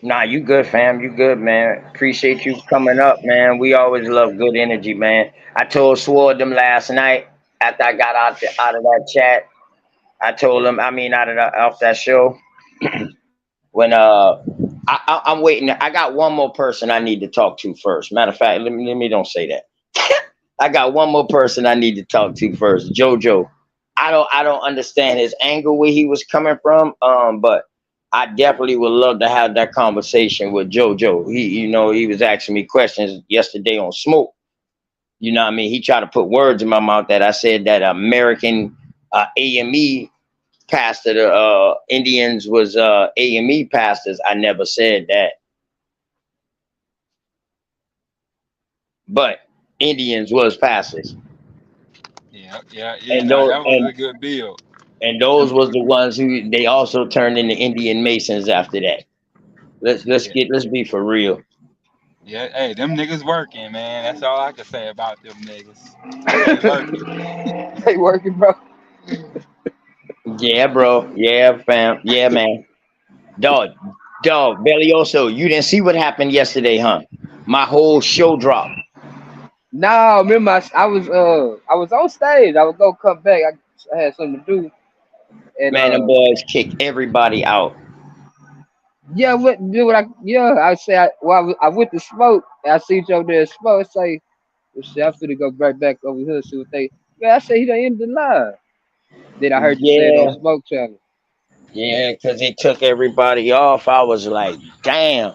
B: Nah, you good, fam. You good, man. Appreciate you coming up, man. We always love good energy, man. I told Sword them last night after I got out of that chat. I told him, I mean, off that show. When I'm waiting. I got one more person I need to talk to first. Matter of fact, let me don't say that. I got one more person I need to talk to first. JoJo. I don't understand his angle where he was coming from. But I definitely would love to have that conversation with JoJo. He was asking me questions yesterday on smoke. You know what I mean? He tried to put words in my mouth that I said that American AME pastor, the Indians was AME pastors. I never said that, but Indians was pastors,
E: Yeah, yeah, yeah.
B: and
E: Nah,
B: those
E: that was a good bill.
B: and those
E: Them,
B: was the ones who they also turned into Indian Masons after that.
E: yeah,
B: Let's be for real.
E: yeah. Hey, them niggas working, man. That's all I can say about them niggas. They working.
F: They working, bro.
B: Yeah, bro. Yeah, fam. Yeah, man. Dog, Belioso. You didn't see what happened yesterday, huh? My whole show dropped.
F: No, remember I was on stage. I was gonna come back. I had something to do, and
B: Man, them boys kicked everybody out.
F: yeah, I say I went to smoke. And I see you over there smoke. I say, well, shit, I'm finna go right back over here and see what they. Man, I say he done ended the live. Then I heard you say it on
B: Yeah,
F: Smoke Channel.
B: yeah, because he took everybody off. I was like, damn.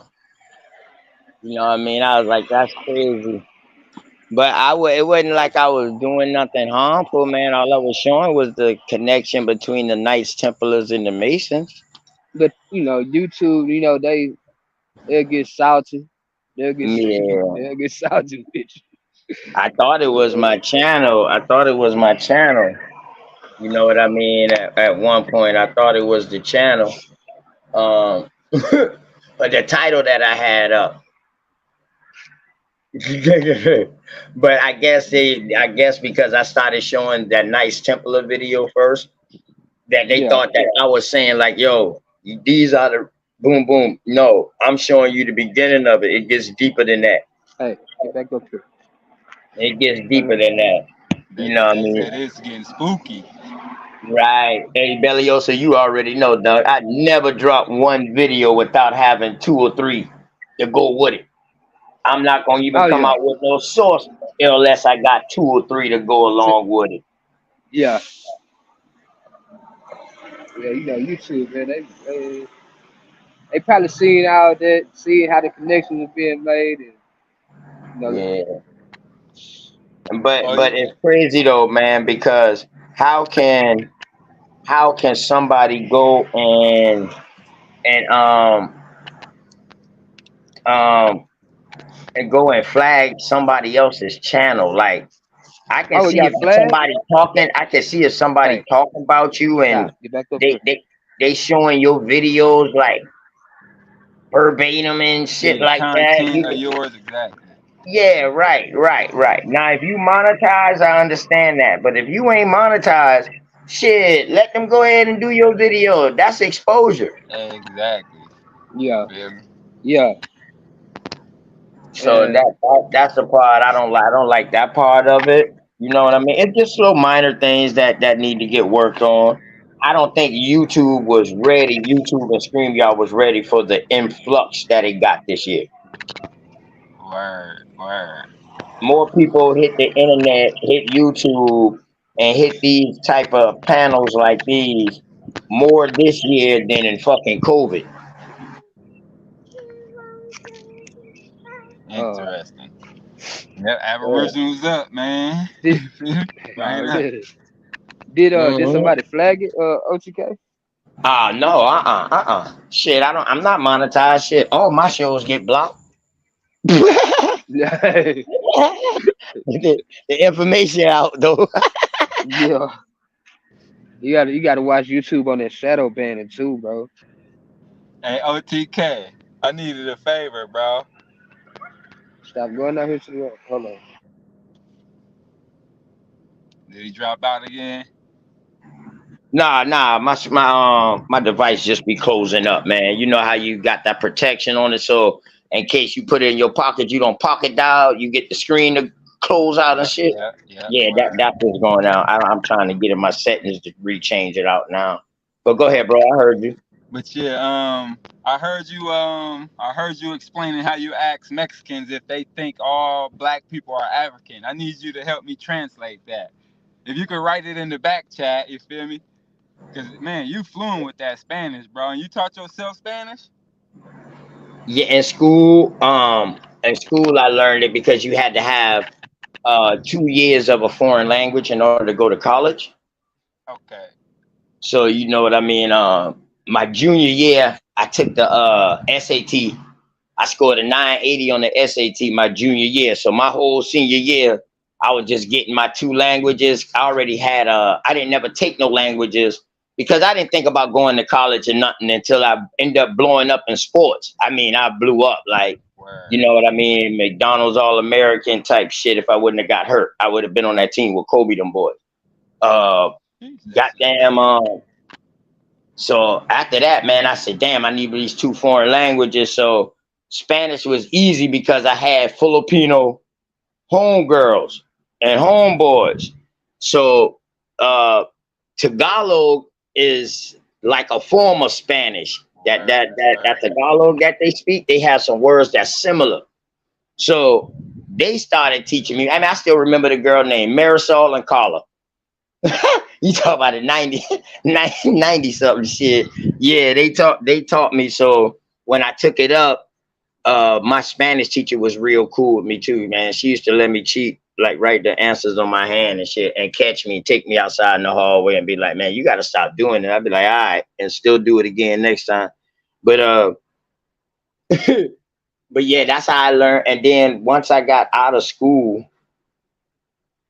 B: You know what I mean? I was like, that's crazy. But it wasn't like I was doing nothing harmful, man. All I was showing was the connection between the Knights Templars and the Masons.
F: But YouTube, they'll get salty. They'll get
B: Yeah,
F: they'll get salty with
B: I thought it was
F: you.
B: my channel. I thought it was my channel. You know what I mean? At one point, I thought it was the channel. But the title that I had up. But I guess because I started showing that nice Templar video first, that they
F: Yeah.
B: thought that I was saying like, yo, these are the boom boom. No, I'm showing you the beginning of it. It gets deeper than that.
F: Hey, get back up here.
B: It gets
F: Come
B: deeper
F: here.
B: than that. You know what I
E: They
B: mean?
E: said it's getting spooky.
B: Right. Hey, Bellioso, you already know, dog. I never drop one video without having two or three to go with it. I'm not gonna even
F: Oh
B: come
F: yeah.
B: out with no source unless I got two or three to go
F: See,
B: along with it.
F: yeah. Yeah, YouTube, man. they probably seeing all that, seeing how the connections are being made, and you know,
B: Yeah.
E: Oh,
B: But it's crazy though, man, because how can somebody go and um and go and flag somebody else's channel? Like I can
F: oh, we
B: see
F: got
B: if
F: flagged.
B: somebody talking, I can see if somebody
F: Hey,
B: talking about you and
F: stop, get back up
B: they
F: here.
B: they they showing your videos like verbatim and shit
E: yeah,
B: like that.
E: content of yours, exactly.
B: Yeah, right. Now, if you monetize, I understand that. But if you ain't monetized, shit, let them go ahead and do your video. That's exposure.
E: Exactly.
F: Yeah,
E: Feel me?
F: yeah,
B: So
F: and
B: that's the part I don't like. I don't like that part of it. You know what I mean? It's just little minor things that need to get worked on. I don't think YouTube was ready. YouTube and StreamYard was ready for the influx that it got this year.
E: Word.
B: More people hit the internet, hit YouTube, and hit these type of panels like these more this year than in fucking COVID.
F: uh,
E: Interesting. Yep,
B: Yeah.
E: Aboriginals up, man.
F: did
E: Burn up.
F: already did
B: hmm
F: somebody flag it? OTK.
B: No, Shit, I'm not monetized. Shit, all my shows get blocked.
F: Yeah,
B: The information out though.
F: yeah. You gotta watch YouTube on that shadow banning too, bro.
E: Hey, OTK, I needed a favor, bro.
F: Stop going out here to the right. Hold on.
E: Did he drop out again?
B: Nah, my device just be closing up, man. You know how you got that protection on it, so in case you put it in your pocket, you don't pocket dial, you get the screen to close out and shit.
E: Yep.
B: Yeah,
E: Word.
B: that's what's going on. I'm trying to get in my settings to rechange it out now. But go ahead, bro. I heard you.
E: But yeah, I heard you explaining how you ask Mexicans if they think all black people are African. I need you to help me translate that. If you could write it in the back chat, you feel me? Cause man, you fluent with that Spanish, bro. And you taught yourself Spanish?
B: Yeah, in school I learned it because you had to have 2 years of a foreign language in order to go to college.
E: Okay.
B: So you know what I mean. My junior year, I took the SAT. I scored a 980 on the SAT my junior year. So my whole senior year, I was just getting my two languages. I already had I didn't never take no languages because I didn't think about going to college or nothing until I ended up blowing up in sports. I mean, I blew up like,
E: Word.
B: you know what I mean, McDonald's All American type shit. If I wouldn't have got hurt, I would have been on that team with Kobe them boys.
E: Jesus.
B: Goddamn. So after that, man, I said, damn, I need these two foreign languages. So Spanish was easy because I had Filipino homegirls and homeboys. So Tagalog is like a form of Spanish. That
E: Word.
B: Tagalog that they speak, they have some words that's similar. So they started teaching me. I mean, I still remember the girl named Marisol and Carla. You talk about a 90 something shit. Yeah, they taught me. So when I took it up, my Spanish teacher was real cool with me too, man. She used to let me cheat, like write the answers on my hand and shit, and catch me, take me outside in the hallway and be like, man, you gotta stop doing it. I'd be like, all right, and still do it again next time. But but yeah, that's how I learned. And then once I got out of school,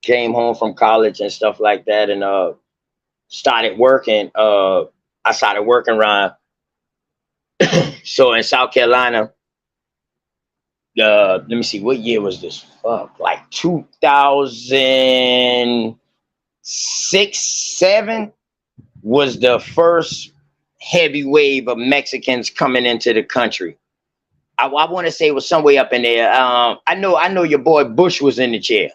B: came home from college and stuff like that, and started working. I started working around. So in South Carolina, let me see, what year was this? Fuck, like 2006, 7 was the first heavy wave of Mexicans coming into the country. I want to say it was somewhere up in there. I know your boy Bush was in the chair.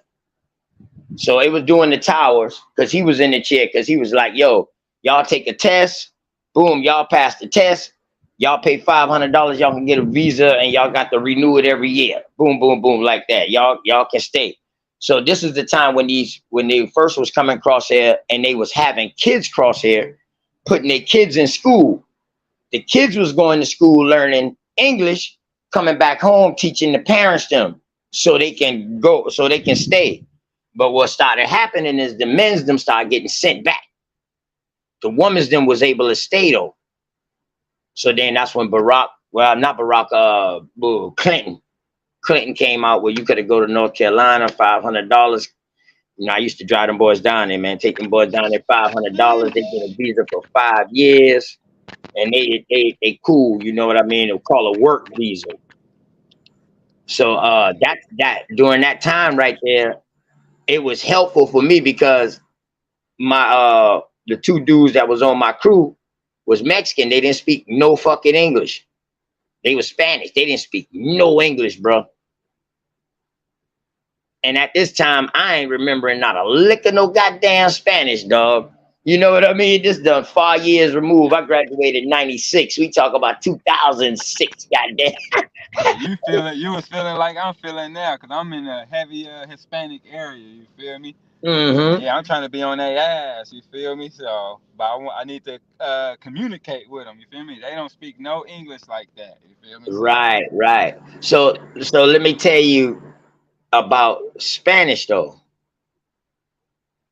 B: So it was doing the towers because he was in the chair because he was like, yo, y'all take a test. Boom, y'all pass the test. Y'all pay $500. Y'all can get a visa and y'all got to renew it every year. Boom, boom, boom, like that. Y'all can stay. So this is the time when they first was coming across here and they was having kids cross here, putting their kids in school. the kids was going to school learning English, coming back home teaching the parents them so they can go, so they can stay. But what started happening is the men's them started getting sent back. The women's them was able to stay though. So then that's when Clinton came out where you could have go to North Carolina, $500. You know, I used to drive them boys down there, man. Take them boys down there, $500. They get a visa for 5 years, and they cool. You know what I mean? They'll call a work visa. So that during that time right there, it was helpful for me because my the two dudes that was on my crew was Mexican. They didn't speak no fucking English. They were Spanish. They didn't speak no English, bro. And at this time, I ain't remembering not a lick of no goddamn Spanish, dog. You know what I mean? This done 5 years removed. I graduated in 96. We talk about 2006, goddamn.
E: You was feeling like I'm feeling now, because I'm in a heavy Hispanic area, you feel me?
B: Mm-hmm.
E: Yeah, I'm trying to be on their ass, you feel me? So, but I need to communicate with them, you feel me? They don't speak no English like that, you feel me?
B: Right. So let me tell you about Spanish though.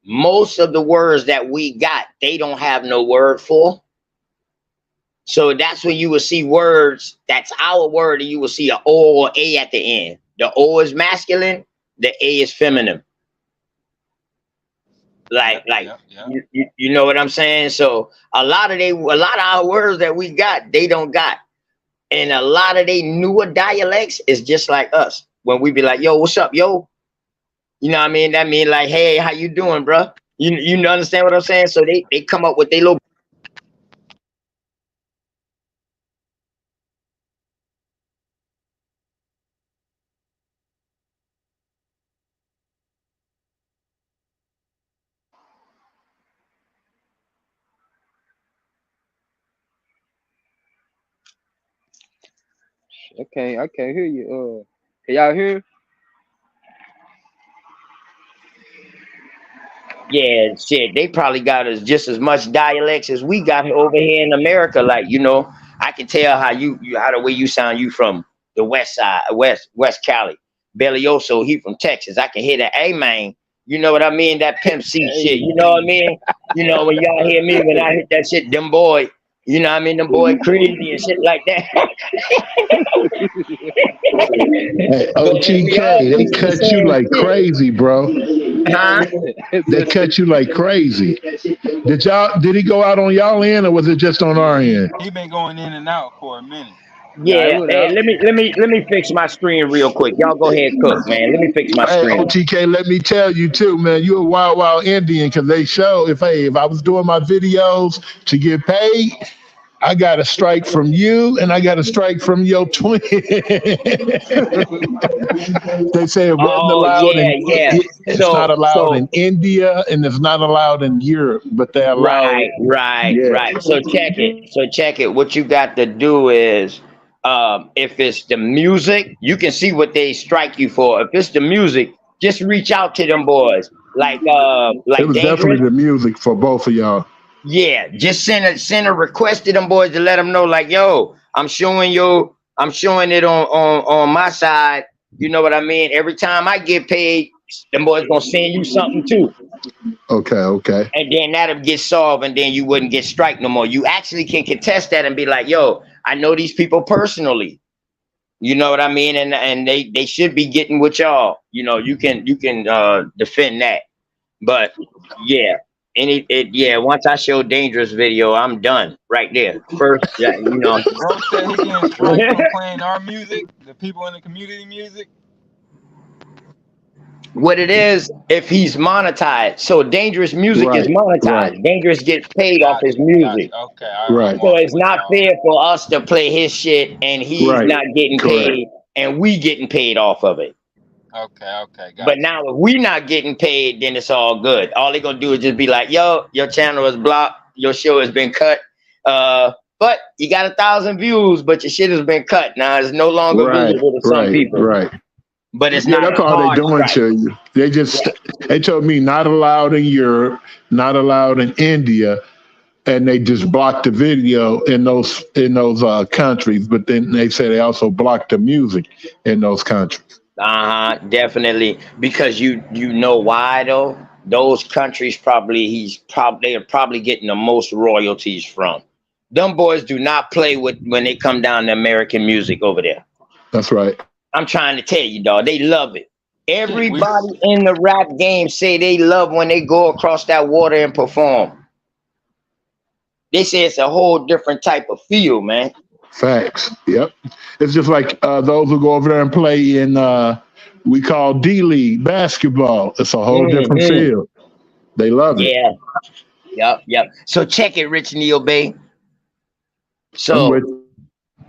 B: Most of the words that we got, they don't have no word for. So that's when you will see words, that's our word, and you will see an O or A at the end. The O is masculine, the A is feminine. Like You know what I'm saying? So a lot of our words that we got, they don't got. And a lot of they newer dialects is just like us. When we be like, yo, what's up, yo? You know what I mean? That mean like, hey, how you doing, bro? You understand what I'm saying? So they come up with their little.
F: I can't hear you. Can y'all hear?
B: Yeah, shit. They probably got just as much dialects as we got over here in America. Like, you know, I can tell how how the way you sound. You from the west side, West Cali. Belioso, he from Texas. I can hear that. Hey man, you know what I mean? That Pimp C shit. You know what I mean? You know when y'all hear me when I hit that shit, them boy. You know what I mean? Them boy crazy and shit like that.
D: Hey,
B: But we all
D: OTK, they
B: used to the
D: cut you
B: same
D: like
B: shit.
D: crazy, bro.
B: Huh?
D: They cut you like crazy. Did he go out on y'all end or was it just on our
E: Yeah,
D: end?
E: he been going in and out for a minute.
F: Nah, it
B: Yeah.
F: went
B: Hey,
F: out.
B: let me fix my screen real quick. Y'all go ahead, cook, man. Let me fix my
D: Hey,
B: screen.
D: OTK, let me tell you too, man. You a wild Indian because they show if I was doing my videos to get paid, I got a strike from you and I got a strike from your twin. They say it wasn't
B: Oh
D: allowed
B: yeah,
D: in
B: yeah.
D: it's not allowed
B: So
D: in India and it's not allowed in Europe, but they allow it. Yeah.
B: right. So check it. What you got to do is, if it's the music, you can see what they strike you for. If it's the music, just reach out to them boys.
D: It
B: Like
D: was definitely
B: Dangerous.
D: the music for both of y'all.
B: Yeah, just send a request to them boys to let them know, like, yo, I'm showing it on my side. You know what I mean? Every time I get paid, them boys gonna send you something too.
D: Okay.
B: And then that'll get solved, and then you wouldn't get strike no more. You actually can contest that and be like, yo, I know these people personally. You know what I mean? And they should be getting with y'all. You know, you can defend that. But yeah, once I show Dangerous video, I'm done right there. First, yeah, you know.
E: Bro said he getting strike from playing our music, the people in the community music.
B: What it is, if he's monetized, so Dangerous music is
D: Right.
B: monetized. Dangerous gets paid off his
E: Gotcha.
B: music.
E: Okay, I'm
D: Right.
B: So
E: walking
B: it's
E: with
B: not
E: y'all.
B: fair for us to play his shit and he's
D: Right.
B: not getting
D: Correct.
B: paid and we getting paid off of it.
E: Okay,
B: But
E: gotcha.
B: now if we not getting paid, then it's all good. All they gonna do is just be like, yo, your channel is blocked, your show has been cut. But you got 1,000 views, but your shit has been cut. Now it's no longer visible to some people.
D: Right.
B: But it's
D: Yeah,
B: not
D: that's
B: a
D: all they
B: hard
D: doing
B: strike.
D: to you. They
B: Yeah.
D: told me not allowed in Europe, not allowed in India, and they just blocked the video in those countries. But then they say they also blocked the music in those countries.
B: Definitely. Because you know why though? Those countries they're probably getting the most royalties from. Them boys do not play with when they come down to American music over there.
D: That's right.
B: I'm trying to tell you, dog. They love it.
E: We
B: Everybody in the rap game say they love when they go across that water and perform. They say it's a whole different type of feel, man.
D: Facts. Yep. It's just like those who go over there and play in we call D League basketball. It's a whole different
B: Hmm.
D: field. They love it.
B: Yeah. Yep. So check it, Rich Neil Bay.
D: I'm with
B: So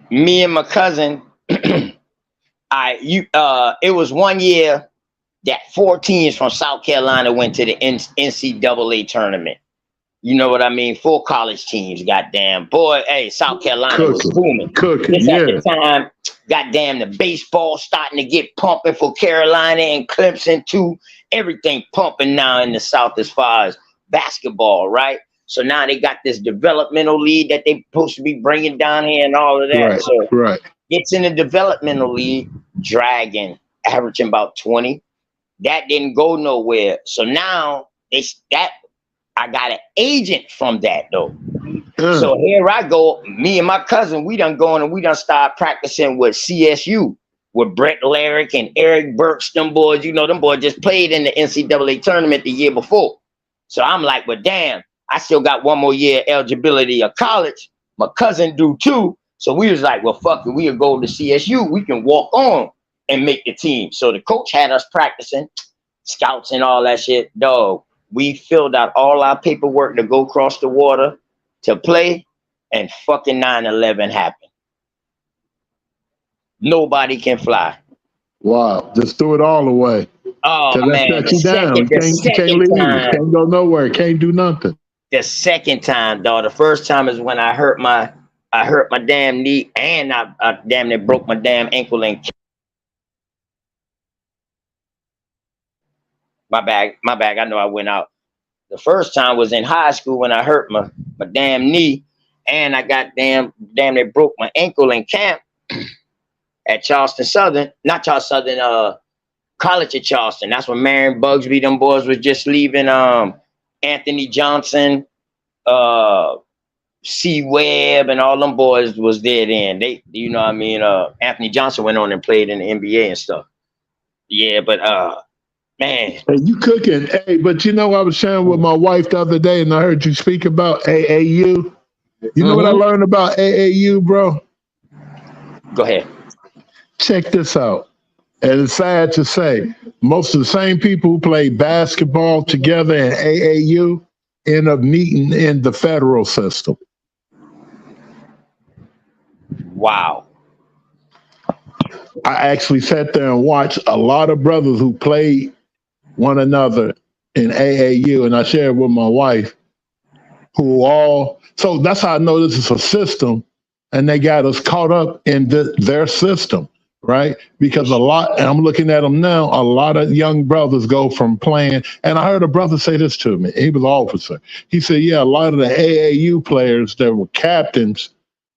B: me and my cousin, it was one year that 4 teams from South Carolina went to the NCAA tournament. You know what I mean? 4 college teams, goddamn. Boy, hey, South Carolina was booming.
D: Cooking,
B: This at
D: yeah.
B: the time, goddamn, the baseball starting to get pumping for Carolina and Clemson too. Everything pumping now in the South as far as basketball, right? So now they got this developmental league that they supposed to be bringing down here and all of that.
D: Right,
B: So
D: right.
B: gets in the developmental league, dragging, averaging about 20. That didn't go nowhere. So now I got an agent from that though. So here I go, me and my cousin, we done start practicing with CSU with Brett Larrick and Eric Burks, them boys, them boys just played in the NCAA tournament the year before. So I'm like, well, damn, I still got one more year eligibility of college. My cousin do too. So we was like, well, fuck it, we'll go to CSU. We can walk on and make the team. So the coach had us practicing, scouts and all that shit. Dog, we filled out all our paperwork to go across the water to play, and fucking 9/11 happened. Nobody can fly.
D: Wow. Just threw it all away.
B: Oh man,
D: Shut you down. You can't leave. Can't go nowhere. Can't do nothing.
B: The second time, dog. The first time is when I hurt my damn knee, and I damn near broke my damn ankle and my bag. I know I went out. The first time was in high school when I hurt my damn knee, and I got damn near broke my ankle in camp at Charleston Southern, not Charleston Southern, College of Charleston. That's when Marion Bugsby, them boys was just leaving. Anthony Johnson, C Webb, and all them boys was there then. They, what I mean? Anthony Johnson went on and played in the NBA and stuff. Yeah, but man.
D: Hey, you cooking. Hey, but I was sharing with my wife the other day, and I heard you speak about AAU. You know what I learned about AAU, bro?
B: Go ahead.
D: Check this out. And it's sad to say, most of the same people who play basketball together in AAU end up meeting in the federal system.
B: Wow.
D: I actually sat there and watched a lot of brothers who played one another in AAU, and I shared with my wife, so that's how I know this is a system, and they got us caught up in their system, right? Because and I'm looking at them now, a lot of young brothers go from playing, and I heard a brother say this to me, he was an officer. He said, yeah, a lot of the AAU players that were captains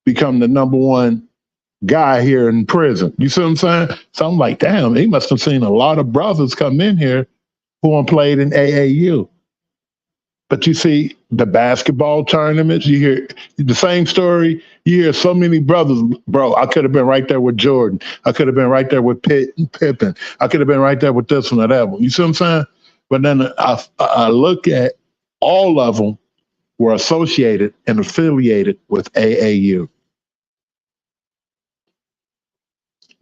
D: become the number one guy here in prison. You see what I'm saying? So I'm like, damn, he must have seen a lot of brothers come in here who played in AAU. But you see the basketball tournaments, you hear the same story. You hear so many brothers, bro, I could have been right there with Jordan. I could have been right there with Pippen. I could have been right there with this one or that one. You see what I'm saying? But then I look at all of them were associated and affiliated with AAU.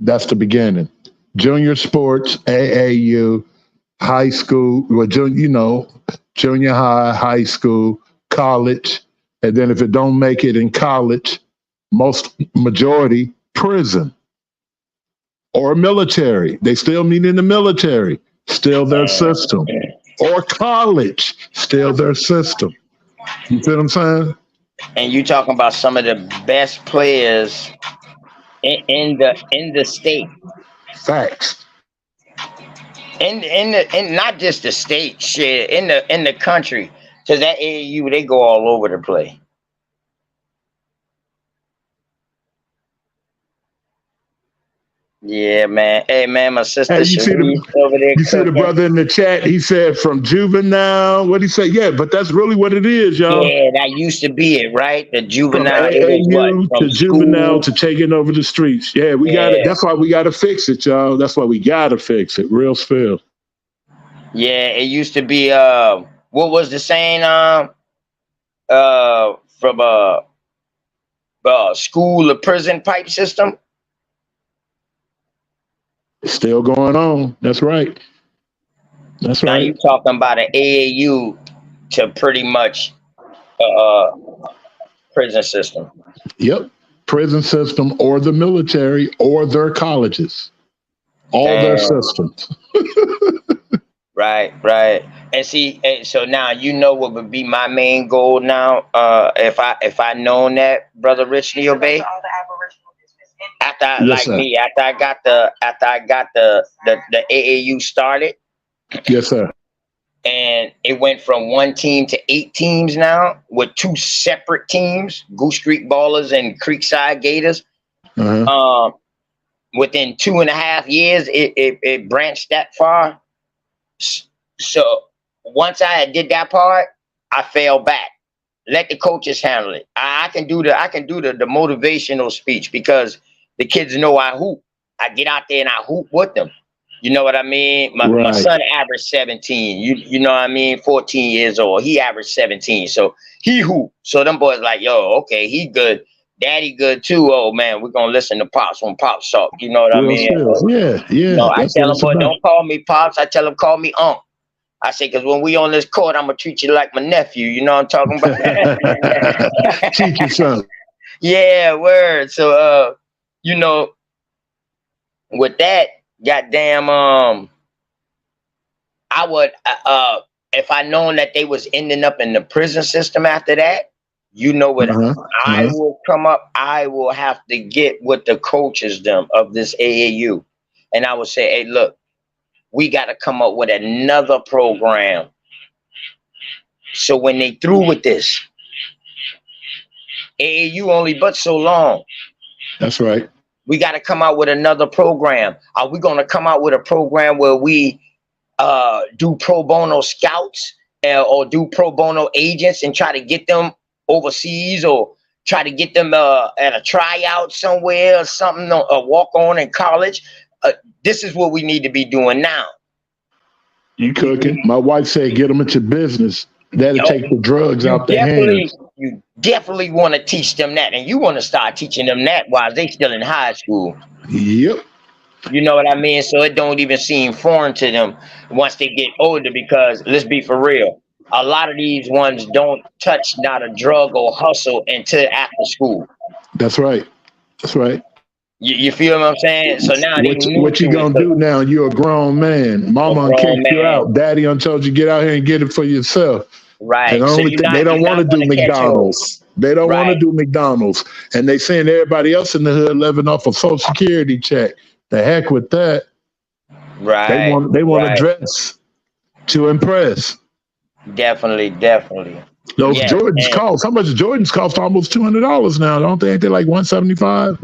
D: That's the beginning. Junior sports, AAU, high school, well, junior high, high school, college, and then if it don't make it in college, majority prison or military. They still meet in the military, still their system, or college, still their system. You see what I'm saying?
B: And you talking about some of the best players in the state.
D: Facts.
B: In not just the state, shit, in the country. Cause that AAU, they go all over the place. Yeah, man. Hey, man, my sister
D: Hey,
B: Sharice over there
D: you see the
B: cooking.
D: brother in the chat? He said from juvenile. What did he say? Yeah, but that's really what it is, y'all.
B: Yeah, that used to be it, right? The
D: From
B: juvenile, it was what?
D: AAU
B: From
D: to juvenile
B: school.
D: to taking over the streets. Yeah, we got it.
B: Yeah.
D: That's why we got to fix it, y'all. That's why we got to fix it. Real spill.
B: Yeah, it used to be what was the saying from school to prison pipe system?
D: It's still going on. That's right. That's
B: Now
D: right.
B: you talking about an AAU to pretty much uh prison system.
D: Yep. Prison system or the military or their colleges. All their
B: Damn.
D: systems.
B: Right, right. And see, so now you know what would be my main goal now. If I known that, brother Rich Neo Bay.
D: Yes, sir.
B: After I got the AAU started,
D: Yes, sir.
B: and it went from one team to 8 teams now with 2 separate teams, Goose Creek Ballers and Creekside Gators.
D: Uh-huh.
B: Within 2.5 years, it branched that far. So once I did that part, I fell back. Let the coaches handle it. I can do the motivational speech because the kids know I hoop. I get out there and I hoop with them. You know what I mean? My
D: Right.
B: son averaged 17. You know what I mean? 14 years old. He averaged 17. So he hoop. So them boys like, yo, okay, he good. Daddy good too. Oh man, we're gonna listen to Pops when Pops talk. You know what I
D: Real
B: mean?
D: skills. Yeah,
B: You
D: yeah.
B: know, I
D: That's what
B: tell them,
D: it's
B: boy,
D: about.
B: don't call me Pops. I tell them, call me Unc. I say, because when we on this court, I'm going to treat you like my nephew. You know what I'm talking about?
D: Teach you something.
B: Yeah, word. So, you know, with that, goddamn, I would, if I known that they was ending up in the prison system after that, you know what
D: Uh-huh.
B: I
D: Uh-huh.
B: will come up, I will have to get with the coaches them of this AAU. And I would say, hey, look, we got to come up with another program. So when they through with this, AAU only but so long.
D: That's right.
B: We got to come out with another program. Are we going to come out with a program where we do pro bono scouts or do pro bono agents and try to get them overseas or try to get them at a tryout somewhere or something, a walk on in college? This is what we need to be doing now.
D: You cooking. My wife said get them into business. That'll take the drugs out their hands.
B: You definitely want to teach them that, and you want to start teaching them that while they still in high school.
D: Yep.
B: You know what I mean? So it don't even seem foreign to them once they get older, because let's be for real, a lot of these ones don't touch not a drug or hustle until after school.
D: That's right. That's right.
B: You feel what I'm saying? So now they new
D: What you
B: to it.
D: gonna do now? You're a grown man. Mama
B: A
D: done
B: grown
D: kicked you
B: man,
D: out. Daddy done told you get out here and get it for yourself. And the
B: right? So
D: only thing they don't want to do
B: gonna catch hold,
D: McDonald's. They don't want to
B: right?
D: do McDonald's. And they saying everybody else in the hood living off a Social Security check. The heck with that.
B: Right,
D: They want to
B: right.
D: dress to impress.
B: Definitely.
D: Those
B: Yes,
D: Jordans
B: and
D: cost. How much Jordans cost? Almost $200 now. Don't they? Ain't they like $175?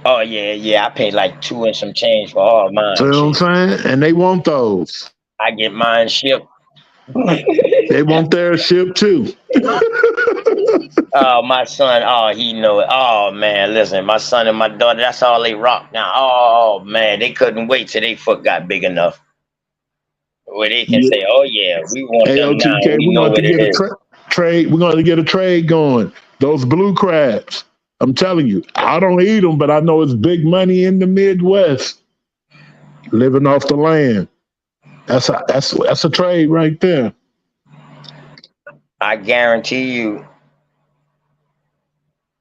B: oh yeah. I paid like 2 and some change for all
D: You
B: mine.
D: know
B: Shit,
D: what I'm saying? And they want those.
B: I get mine shipped.
D: They want their ship too.
B: Oh, my son. Oh, he know it. Oh man, listen, my son and my daughter. That's all they rock now. Oh man, they couldn't wait till they foot got big enough where they can
D: Yeah.
B: say, "Oh yeah, we want
D: Hey,
B: them now.
D: OTK,
B: We
D: we're
B: know
D: going to
B: what it
D: get a
B: is."
D: trade. We're going to get a trade going. Those blue crabs. I'm telling you, I don't eat them, but I know it's big money in the Midwest. Living off the land. That's a trade right there.
B: I guarantee you,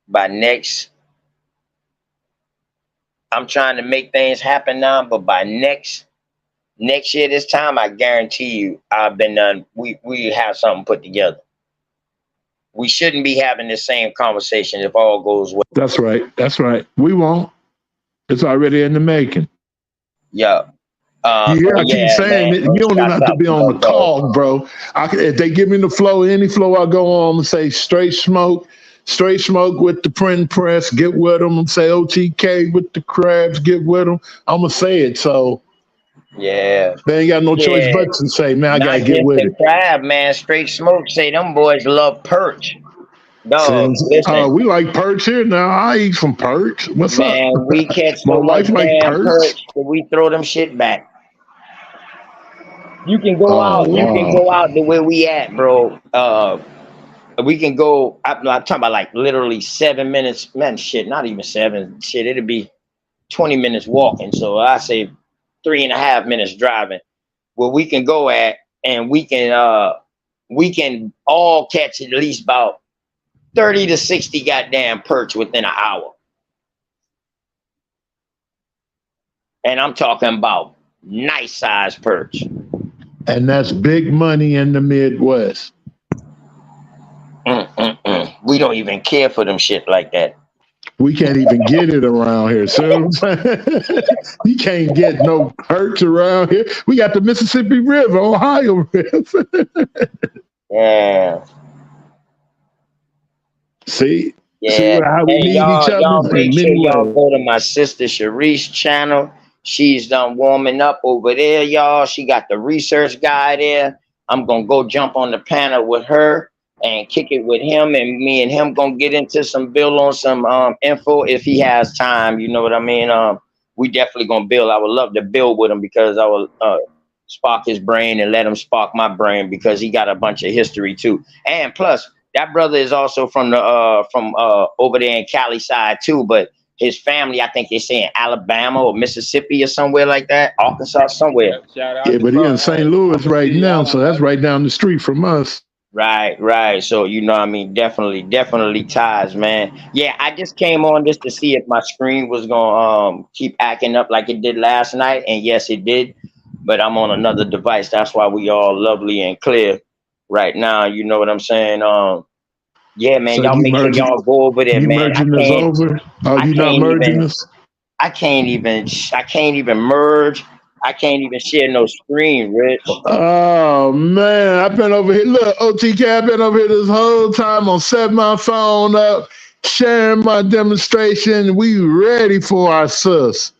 B: by next, I'm trying to make things happen now, but by next year this time, I guarantee you, I've been done. We have something put together. We shouldn't be having the same conversation if all goes well.
D: That's right. That's right. We won't. It's already in the making.
B: Yeah.
D: You hear? I keep
B: Yeah,
D: saying
B: man.
D: it. You don't even
B: Shots
D: have to
B: out
D: be
B: to
D: on the
B: my dog.
D: call, bro. If they give me the flow, any flow I go on and say straight smoke, Straight Smoke with the print press, get with them. Say OTK with the crabs, get with them. I'm going to say it. So
B: Yeah.
D: they ain't got no choice
B: Yeah.
D: but to say, man, I got
B: Not
D: to get
B: just
D: with
B: the
D: it.
B: crab, man. Straight Smoke say them boys love perch. Dog, listen,
D: We like perch here now. I eat some perch. What's up?
B: man, we catch
D: My
B: so much
D: wife like
B: damn
D: perch.
B: perch that we throw them shit back. You can go
D: Oh,
B: out. You can
D: wow.
B: go out the way we at, bro. We can go. I'm talking about like literally 7 minutes. Man, shit, not even 7. Shit, it'll be 20 minutes walking. So I say 3.5 minutes driving. Where we can go at, and we can all catch at least about 30 to 60 goddamn perch within an hour. And I'm talking about nice size perch.
D: And that's big money in the Midwest.
B: We don't even care for them shit like that.
D: We can't even get it around here. So you can't get no perch around here. We got the Mississippi River, Ohio River.
B: Yeah.
D: See
B: Yeah.
D: how we
B: Hey,
D: need each other
B: y'all make
D: in
B: sure
D: many
B: y'all
D: ways.
B: go to my sister Cherise channel. She's done warming up over there, y'all. She got the research guy there. I'm gonna go jump on the panel with her and kick it with him, and me and him gonna get into some build on some info if he has time. You know what I mean? We definitely gonna build. I would love to build with him because I will spark his brain and let him spark my brain because he got a bunch of history too. And plus, that brother is also from the over there in Cali side too, but his family, I think they say in Alabama or Mississippi or somewhere like that, Arkansas, somewhere.
E: Yep, shout out
D: Yeah,
E: to
D: but he in St. Louis right
E: City,
D: now, so that's
E: Alabama.
D: right down the street from us.
B: Right. So you know what I mean, definitely ties, man. Yeah, I just came on just to see if my screen was gonna keep acting up like it did last night, and yes, it did. But I'm on another device. That's why we all lovely and clear right now. You know what I'm saying? Yeah, man,
D: So
B: y'all make sure y'all go over there,
D: you
B: man.
D: merging this over? Oh,
B: I
D: you not
B: can't
D: merging
B: even
D: this?
B: I can't even merge. I can't even share no screen, Rich.
D: Oh man, I've been over here. Look, OTK, I've been over here this whole time. I'm setting my phone up, sharing my demonstration. We ready for our sus.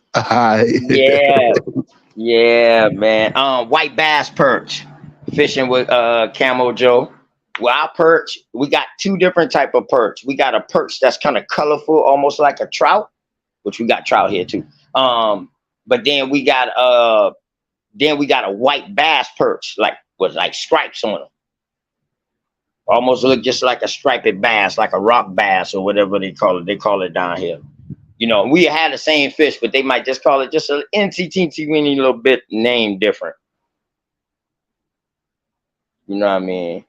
B: Yeah, man. White bass perch, fishing with Camo Joe. Well, our perch, we got 2 different type of perch. We got a perch that's kind of colorful, almost like a trout, which we got trout here too. But then we got a white bass perch, like with like stripes on them. Almost look just like a striped bass, like a rock bass or whatever they call it. They call it down here. You know, we had the same fish, but they might just call it just a NCTT little bit name different. You know what I mean?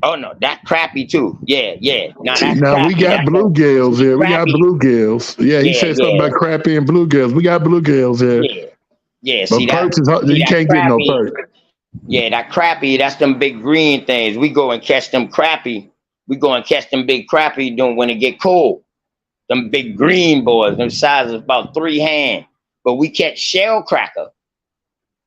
B: Oh no, that crappie too. Yeah. Now
D: See,
B: that's
D: now we
B: crappie.
D: got bluegills here. We got
B: Crappie.
D: bluegills. Yeah, he said something about crappie and bluegills. We got bluegills here.
B: Yeah.
D: But perch is you
B: that
D: can't get no
B: crappie.
D: perch.
B: Yeah, that crappie, that's them big green things. We go and catch them crappie. We go and catch them big crappie doing when it get cold. Them big green boys, them sizes about 3 hands. But we catch shell cracker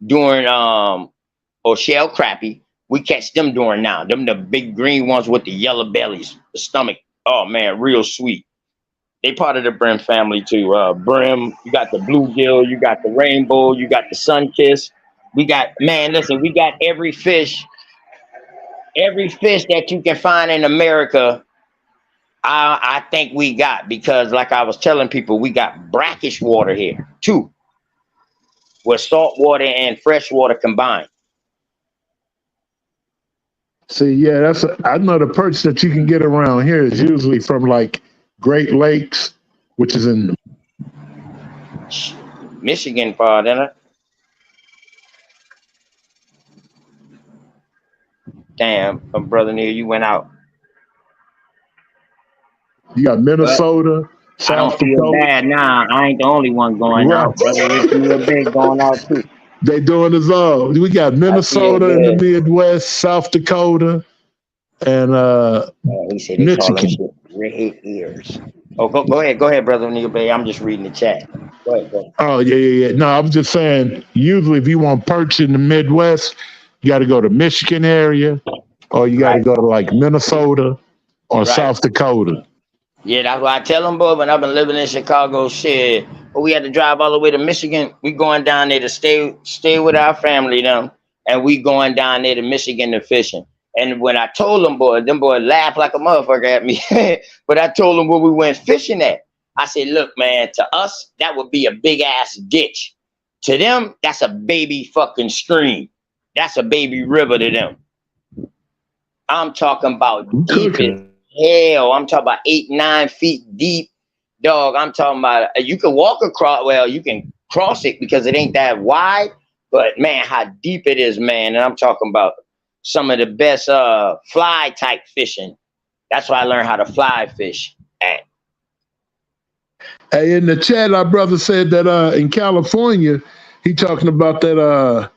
B: during or shell crappie. We catch them during now. Them the big green ones with the yellow bellies, the stomach. Oh man, real sweet. They part of the brim family too. Brim, you got the bluegill, you got the rainbow, you got the sun kiss. We got, man, listen, we got every fish that you can find in America. I think we got, because like I was telling people, we got brackish water here too, where salt water and fresh water combined.
D: See, yeah, I know the perch that you can get around here is usually from like Great Lakes, which is in
B: Michigan part, isn't it? Damn, brother Neil, you went out.
D: you got Minnesota,
B: I don't
D: South
B: feel
D: Dakota.
B: bad now. I ain't the only one going
D: Right.
B: out. Brother Richie Big going out too.
D: They doing us all. We got Minnesota in the Midwest, South Dakota, and
B: he said they call them
D: Michigan.
B: shit red ears. Oh, go ahead, brother Neil Bay. I'm just reading the chat. Go ahead, brother.
D: Oh yeah. No, I was just saying. Usually, if you want perch in the Midwest, you got to go to Michigan area, or you got to go to like Minnesota or South Dakota.
B: Yeah, that's why I tell them, boy, when I've been living in Chicago, shit, but we had to drive all the way to Michigan. We going down there to stay with our family, and we going down there to Michigan to fishing. And when I told them boys laughed like a motherfucker at me. But I told them where we went fishing at. I said, look, man, to us, that would be a big ass ditch. To them, that's a baby fucking stream. That's a baby river to them. I'm talking about deep as hell. I'm talking about 8-9 feet deep, dog. I'm talking about you can walk across. Well, you can cross it because it ain't that wide. But man, how deep it is, man. And I'm talking about some of the best fly type fishing. That's why I learned how to fly fish at.
D: Hey, in the chat, our brother said that in California, he talking about that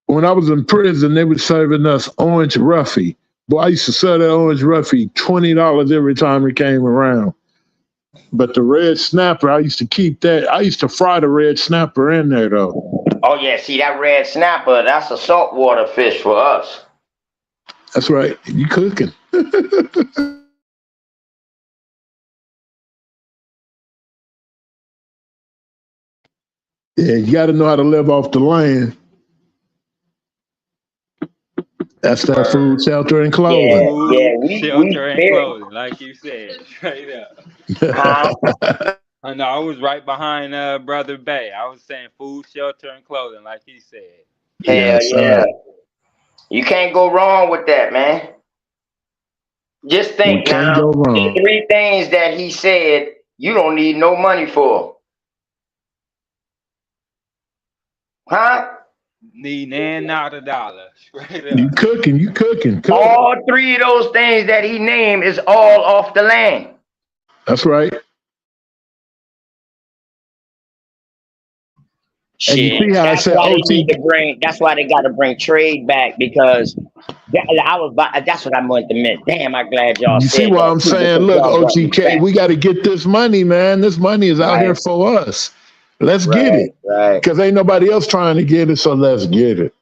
D: when I was in prison, they were serving us orange roughy. Boy, I used to sell that orange roughy $20 every time it came around. But the red snapper, I used to keep that. I used to fry the red snapper in there, though.
B: Oh, yeah. See, that red snapper, that's a saltwater fish for us.
D: That's right. You cooking. Yeah, you got to know how to live off the land. That's that food, shelter, and clothing.
B: Yeah,
E: shelter and clothing, like you said, straight up. I know I was right behind Brother Bay. I was saying food, shelter, and clothing, like he said.
B: Hell yeah. You can't go wrong with that, man. Just think now, the 3 things that he said you don't need no money for. Huh?
E: Need not a dollar. Straight up.
D: You cooking.
B: All 3 of those things that he named is all off the land.
D: That's right.
B: Shit. That's why they got to bring trade back, because that's what I wanted to admit. Damn, I'm glad y'all
D: said. You see what I'm saying? Look, OTK, we got to get this money, man. This money is out here for us. Let's get it. Because ain't nobody else trying to get it, so let's get it.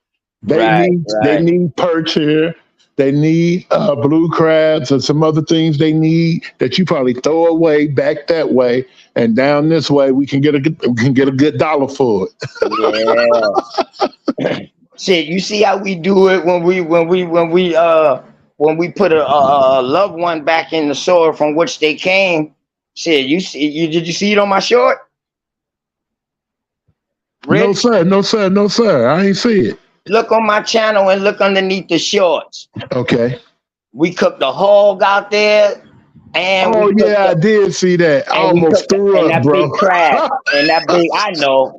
D: They need perch here. They need blue crabs and some other things they need that you probably throw away back that way, and down this way we can get a good dollar for
B: it. Yeah. Shit, you see how we do it when we put a loved one back in the soil from which they came. Shit, did you see it on my short?
D: Rich? No sir. I ain't see it.
B: Look on my channel and look underneath the shorts.
D: Okay.
B: We cooked the hog out there. And
D: I did see that. I almost threw up, bro.
B: Big crab. And that big, I know.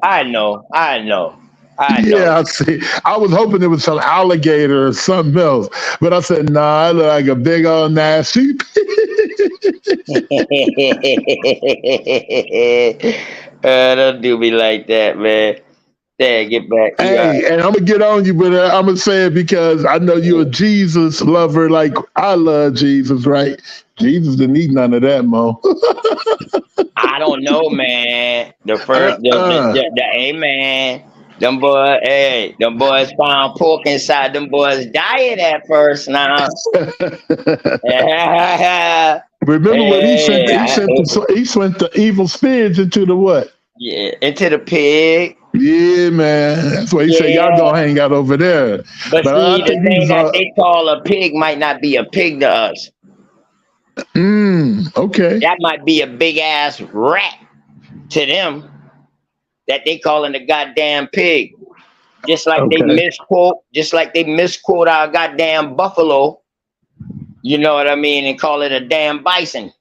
D: Yeah, I see. I was hoping it was some alligator or something else. But I said, nah, I look like a big old nasty.
B: Don't do me like that, man. Dad, get back.
D: Hey, and I'm gonna get on you, but I'm gonna say it because I know you're a Jesus lover, like I love Jesus, right? Jesus didn't eat none of that, Mo.
B: I don't know, man. The amen. Them boys found pork inside them boys' diet at first. Now,
D: remember when he sent the evil spirits into the what?
B: Yeah, into the pig.
D: Yeah, man. That's why he said y'all gonna hang out over there.
B: But see, the thing that they call a pig might not be a pig to us.
D: Okay.
B: That might be a big ass rat to them that they calling a goddamn pig. Just like they misquote our goddamn buffalo. You know what I mean? And call it a damn bison.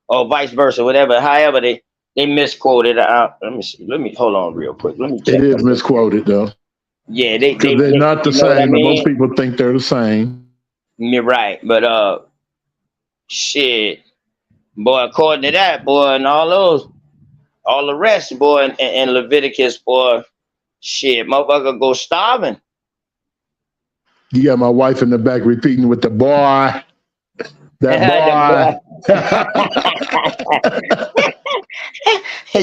B: Or vice versa, whatever. However they misquoted out. Let me hold on real quick. Let me check.
D: It is misquoted though.
B: Yeah,
D: they're not the same, but most people think they're the same.
B: You're right, but shit, boy. According to that, boy, and all the rest, boy, in Leviticus, boy, shit, motherfucker go starving.
D: You got my wife in the back repeating with the boy. That
B: boy.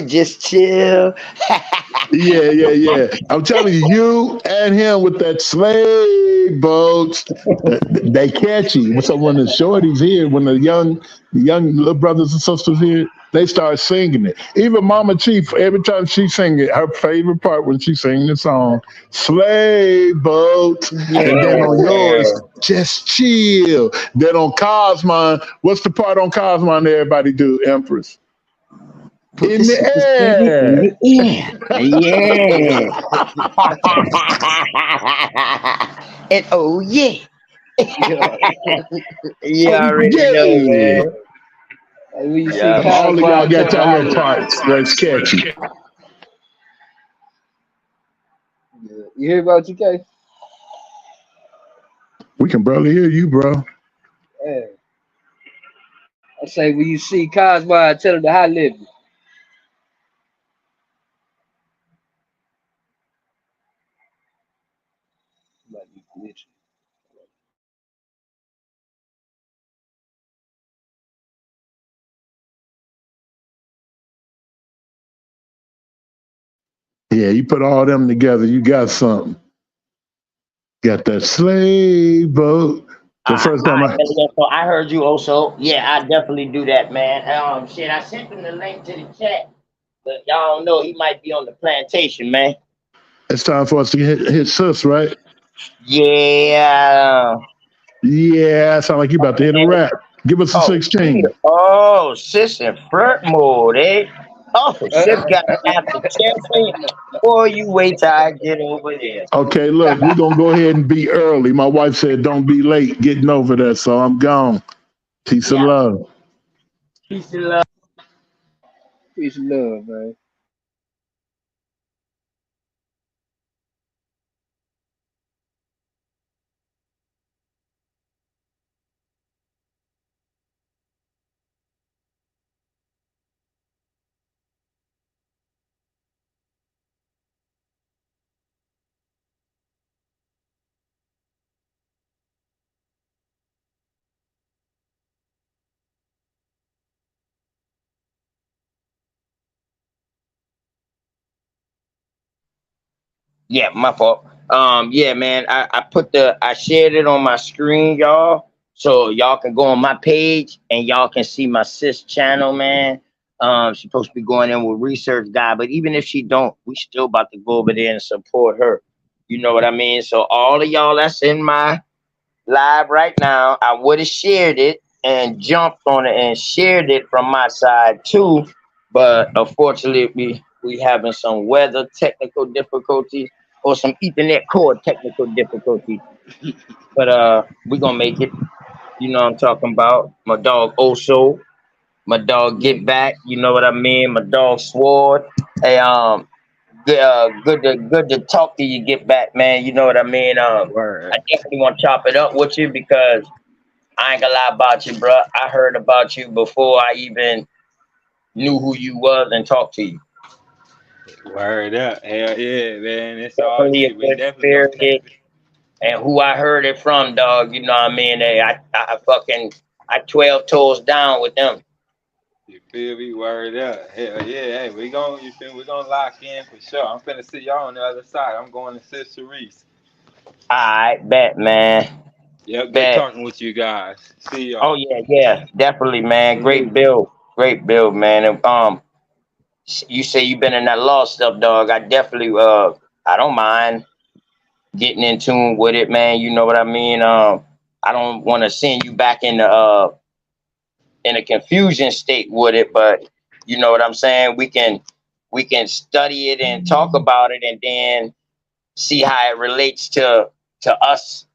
B: Just chill.
D: Yeah. I'm telling you and him with that slave slave boats. They catchy. So when the shorties here, when the young little brothers and sisters here, they start singing it. Even Mama Chief, every time she sing it, her favorite part when she sing the song, slave boats. And then
B: Yeah,
D: on yours,
B: yeah.
D: just chill. Then on Cosmon, what's the part on Cosmon everybody do, Empress?
B: Put the
D: In the
B: super spirit in
D: air.
B: the air. Yeah. And oh yeah.
F: Yeah.
B: You
D: Oh
B: already know,
D: yeah.
B: man.
F: Hey, when you see
B: Yeah,
D: So
B: man.
D: all of
F: Cosmo,
D: y'all
F: tell
D: got
F: her to
D: y'all little
F: holler at me.
D: parts where it's catchy.
F: Yeah. You hear about OTK?
D: We can barely hear you, bro.
F: Yeah. I say when you see Cosmo, tell her to holler at me. Might be glitching.
D: Yeah, you put all them together, you got something. Got that slave boat. The first time I
B: Yeah, so I heard you also. Yeah, I definitely do that, man. Shit, I sent him the link to the chat, but y'all don't know he might be on the plantation, man.
D: it's time for us to hit sis, right?
B: Yeah.
D: Yeah, sound like you about to hit a rap. Give us a
B: Oh, yeah.
D: 16.
B: Oh, sis in front mode, eh? Oh, sis
F: Uh,
B: got after champion. Boy, you wait till I get over there.
D: Okay, look, we're gonna go ahead and be early. My wife said don't be late getting over there, so I'm gone. Peace and
B: Yeah.
D: love.
B: Peace and love.
F: Peace and love, man.
B: Yeah, my fault. Yeah, man. I shared it on my screen, y'all. So y'all can go on my page and y'all can see my sis channel, man. She's supposed to be going in with research guy, but even if she don't, we still about to go over there and support her. You know what I mean? So all of y'all that's in my live right now, I would have shared it and jumped on it and shared it from my side too. But unfortunately, we having some weather technical difficulties or some Ethernet cord technical difficulties. But we gonna make it. You know what I'm talking about. My dog Oso, my dog
F: Yeah.
B: Get Back. You know what I mean. My dog Sword. Hey, good to talk to you. Get Back, man. You know what I mean. I
E: Word.
B: definitely want to chop it up with you because I ain't gonna lie about you, bro. I heard about you before I even knew who you was and talked to you.
E: Word up. Hell yeah, man. It's all
B: Definitely a
E: good. We
B: good
E: definitely gonna tap
B: spirited, and who I heard it from, dog. You know what I mean? Hey, I fucking I 12 toes down with them.
E: You feel me? Word up. Hell yeah. Hey, we gonna you feel we gonna lock in for sure. I'm finna see y'all on the other side. I'm going to Sis Cerise.
B: All right, bet, man.
E: Yep, good
B: Bet.
E: talking with you guys. See
B: Oh
E: y'all.
B: yeah, yeah, definitely, man.
F: Yeah.
B: Great build, man. And, you say you been in that law stuff, dog. I definitely, I don't mind getting in tune with it, man. You know what I mean? I don't want to send you back in a confusion state with it, but you know what I'm saying? We can study it and talk about it and then see how it relates to us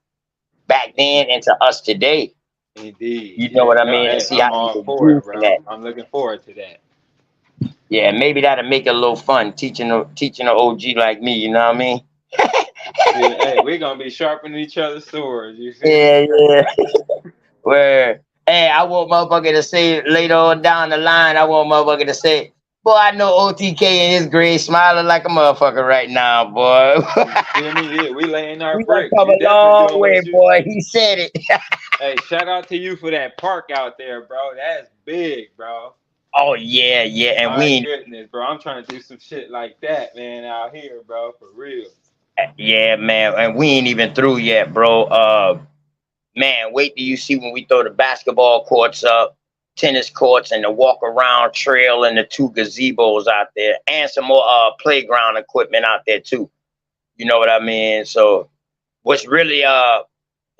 B: back then and to us today.
E: Indeed.
B: You know
E: Yeah,
B: what I
E: no,
B: mean? And
E: hey,
B: see how
E: I'm
B: we
E: all
B: can
E: for
B: use
E: it, bro.
B: that.
E: I'm looking forward to that.
B: Yeah, maybe that'll make it a little fun teaching an OG like me, you know what I mean?
E: Hey, we're gonna be sharpening each other's swords, you feel me?
B: Yeah, yeah. Where hey, I want motherfucker to say later on down the line, I want motherfucker to say, boy, I know OTK in his grade smiling like a motherfucker right now, boy.
E: You feel me? Yeah, we laying our
B: We done
E: bricks.
B: come
E: You
B: a
E: definitely
B: long
E: doing
B: way,
E: what you
B: boy. He said it.
E: hey, shout out to you for that park out there, bro. That's big, bro.
B: Oh yeah, yeah. And we
E: My
B: ain't
E: goodness, bro. I'm trying to do some shit like that, man, out here, bro, for real.
B: Yeah, man, and we ain't even through yet, bro. Man, wait till you see when we throw the basketball courts up, tennis courts, and the walk around trail and the 2 gazebos out there, and some more playground equipment out there too. You know what I mean? So what's really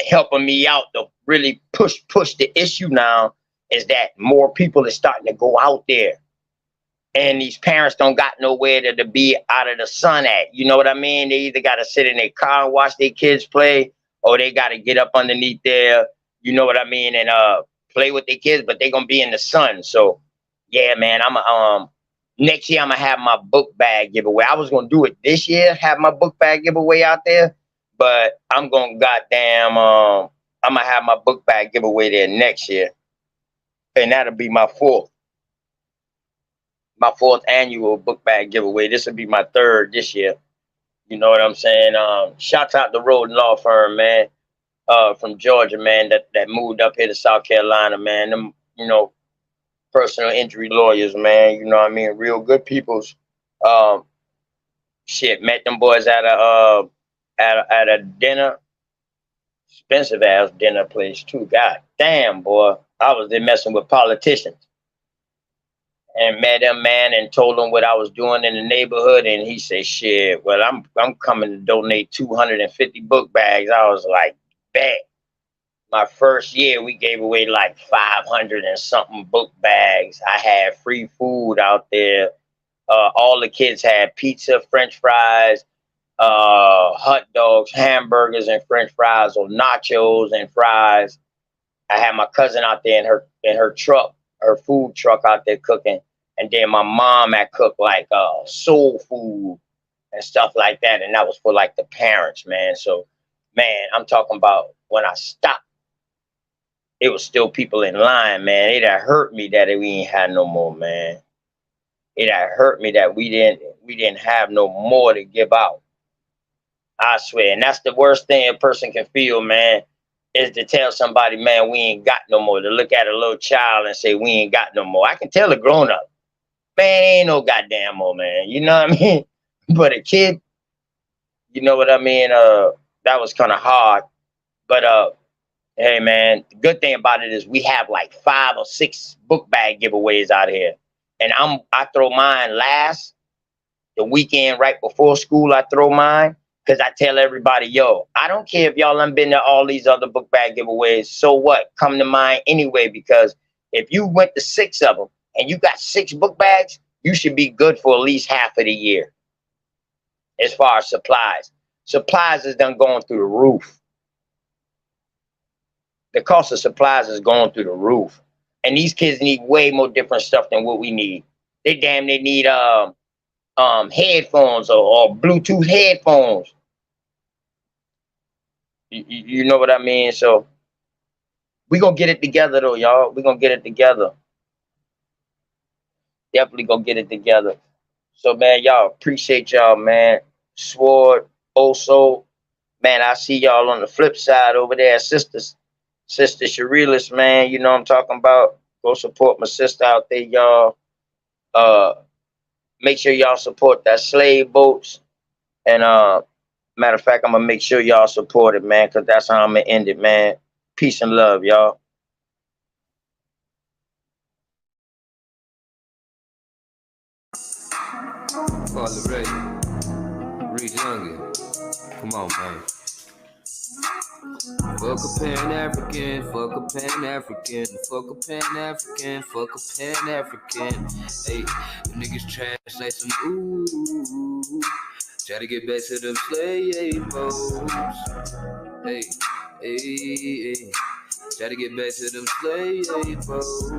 B: helping me out to really push the issue now is that more people are starting to go out there, and these parents don't got nowhere to be out of the sun at. You know what I mean? They either got to sit in their car and watch their kids play, or they got to get up underneath there, you know what I mean, and play with their kids, but they gonna be in the sun. So yeah, man, I'm next year I'm gonna have my book bag giveaway. I was gonna do it this year, have my book bag giveaway out there, but I'm gonna goddamn I'm gonna have my book bag giveaway there next year, and that'll be my fourth annual book bag giveaway. This will be my third this year. You know what I'm saying? Shouts out the Road Law Firm, man, from Georgia, man, that moved up here to South Carolina, man. Them, personal injury lawyers, man. You know what I mean? Real good peoples. Um, Shit, met them boys at a dinner, expensive ass dinner place too. God damn, boy, I was there messing with politicians. And met him, man, and told him what I was doing in the neighborhood, and he said, "Shit, well, I'm coming to donate 250 book bags." I was like, "Bet." My first year, we gave away like 500 and something book bags. I had free food out there. All the kids had pizza, French fries, hot dogs, hamburgers, and French fries, or nachos and fries. I had my cousin out there in her truck, her food truck out there cooking, and then my mom had cooked like soul food and stuff like that, and that was for like the parents, man. So, man, I'm talking about when I stopped, it was still people in line, man. It had hurt me that we ain't had no more, man. It had hurt me that we didn't have no more to give out. I swear, and that's the worst thing a person can feel, man, is to tell somebody, man, we ain't got no more. To look at a little child and say we ain't got no more. I can tell a grown up, man, ain't no goddamn more, man. You know what I mean? But a kid, you know what I mean? That was kind of hard. But hey, man, the good thing about it is we have like 5 or 6 book bag giveaways out here, and I throw mine last the weekend right before school. I throw mine because I tell everybody, yo, I don't care if y'all done been to all these other book bag giveaways. So what? Come to mine anyway, because if you went to 6 of them and you got 6 book bags, you should be good for at least half of the year. As far as supplies is done going through the roof. The cost of supplies is going through the roof, and these kids need way more different stuff than what we need. They need headphones or Bluetooth headphones. You know what I mean? So we gonna get it together though, y'all. We gonna get it together. Definitely gonna get it together. So man, y'all, appreciate y'all, man. Sword, also, man, I see y'all on the flip side over there, sisters. Sister ChariseTheRealist, man. You know what I'm talking about. Go support my sister out there, y'all. Uh Make sure y'all support that slave boats. And matter of fact, I'm gonna make sure y'all support it, man, because that's how I'm gonna end it, man. Peace and love, y'all.
G: Father Ray, Reed Youngin. Come on, man. Fuck a Pan-African, fuck a Pan-African, fuck a Pan-African, fuck a Pan-African. Hey, the niggas trash like some ooh. Try to get back to them slave boats. Hey, hey. Try to get back to them slave boats.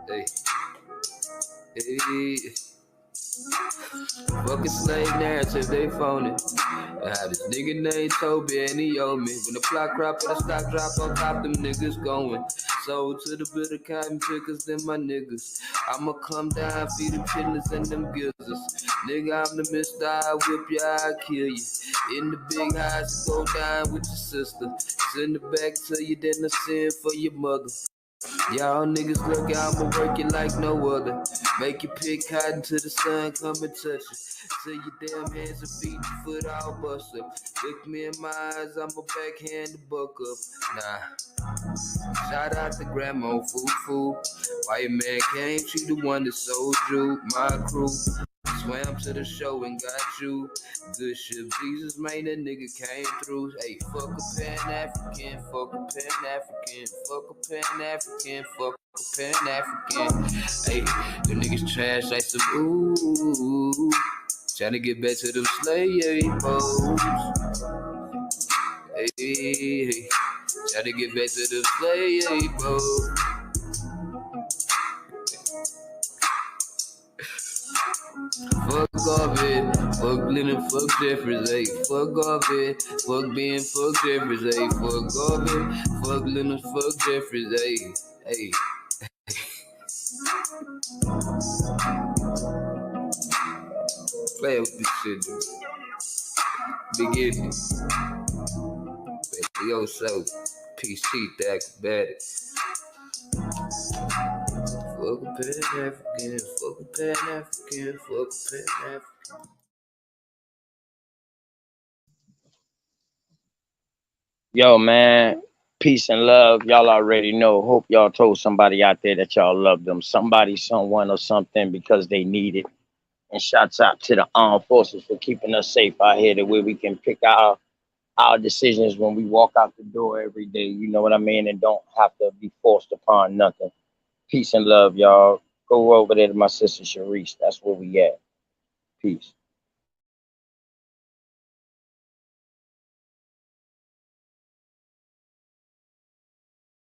G: Hey, hey. Fucking slave narrative, they phone it. I had this nigga named Toby and he owe me. When the plot crop and the stock drop on top, them niggas going. Sold to the bitter cotton pickers, them my niggas. I'ma come down, feed them chitlins and them gizzards. Nigga, I'm the mister, I whip ya, I kill you. In the big house, go down with your sister. Send it back to you, then I send for your mother. Y'all niggas look out, I'ma work it like no other. Make you pick cotton till the sun come and touch it. Till your damn hands and feet and foot all bust up. Look me in my eyes, I'ma backhand the buck up. Nah. Shout out to Grandma Foo. White man came, she the one that sold you. My crew swam to the show and got you. Good shit, Jesus, man, that nigga came through. Hey, fuck a Pan-African, fuck a Pan-African, fuck a Pan-African, fuck a Pan-African. Hey, them niggas trash like some ooh. Tryna get back to them slave boys. Hey, tryna get back to them slave boys. Fuck off it, fuck Lennon, fuck Jeffries, ayy. Fuck off it, fuck Ben, fuck Jeffries, ayy. Fuck off it, fuck Lennon, fuck Jeffries, ayy. Ayy. Play with this shit, dude. Begin it. Yo, so, peace, teeth, acrobatic. Fuck a Pan-African, fuck a Pan-African, fuck a Pan-African.
B: Yo, man, peace and love. Y'all already know. Hope y'all told somebody out there that y'all love them. Somebody, someone, or something because they need it. And shouts out to the armed forces for keeping us safe out here, the way we can pick our decisions when we walk out the door every day. You know what I mean? And don't have to be forced upon nothing. Peace and love, y'all. Go over there to my sister Charise. That's where we at. Peace.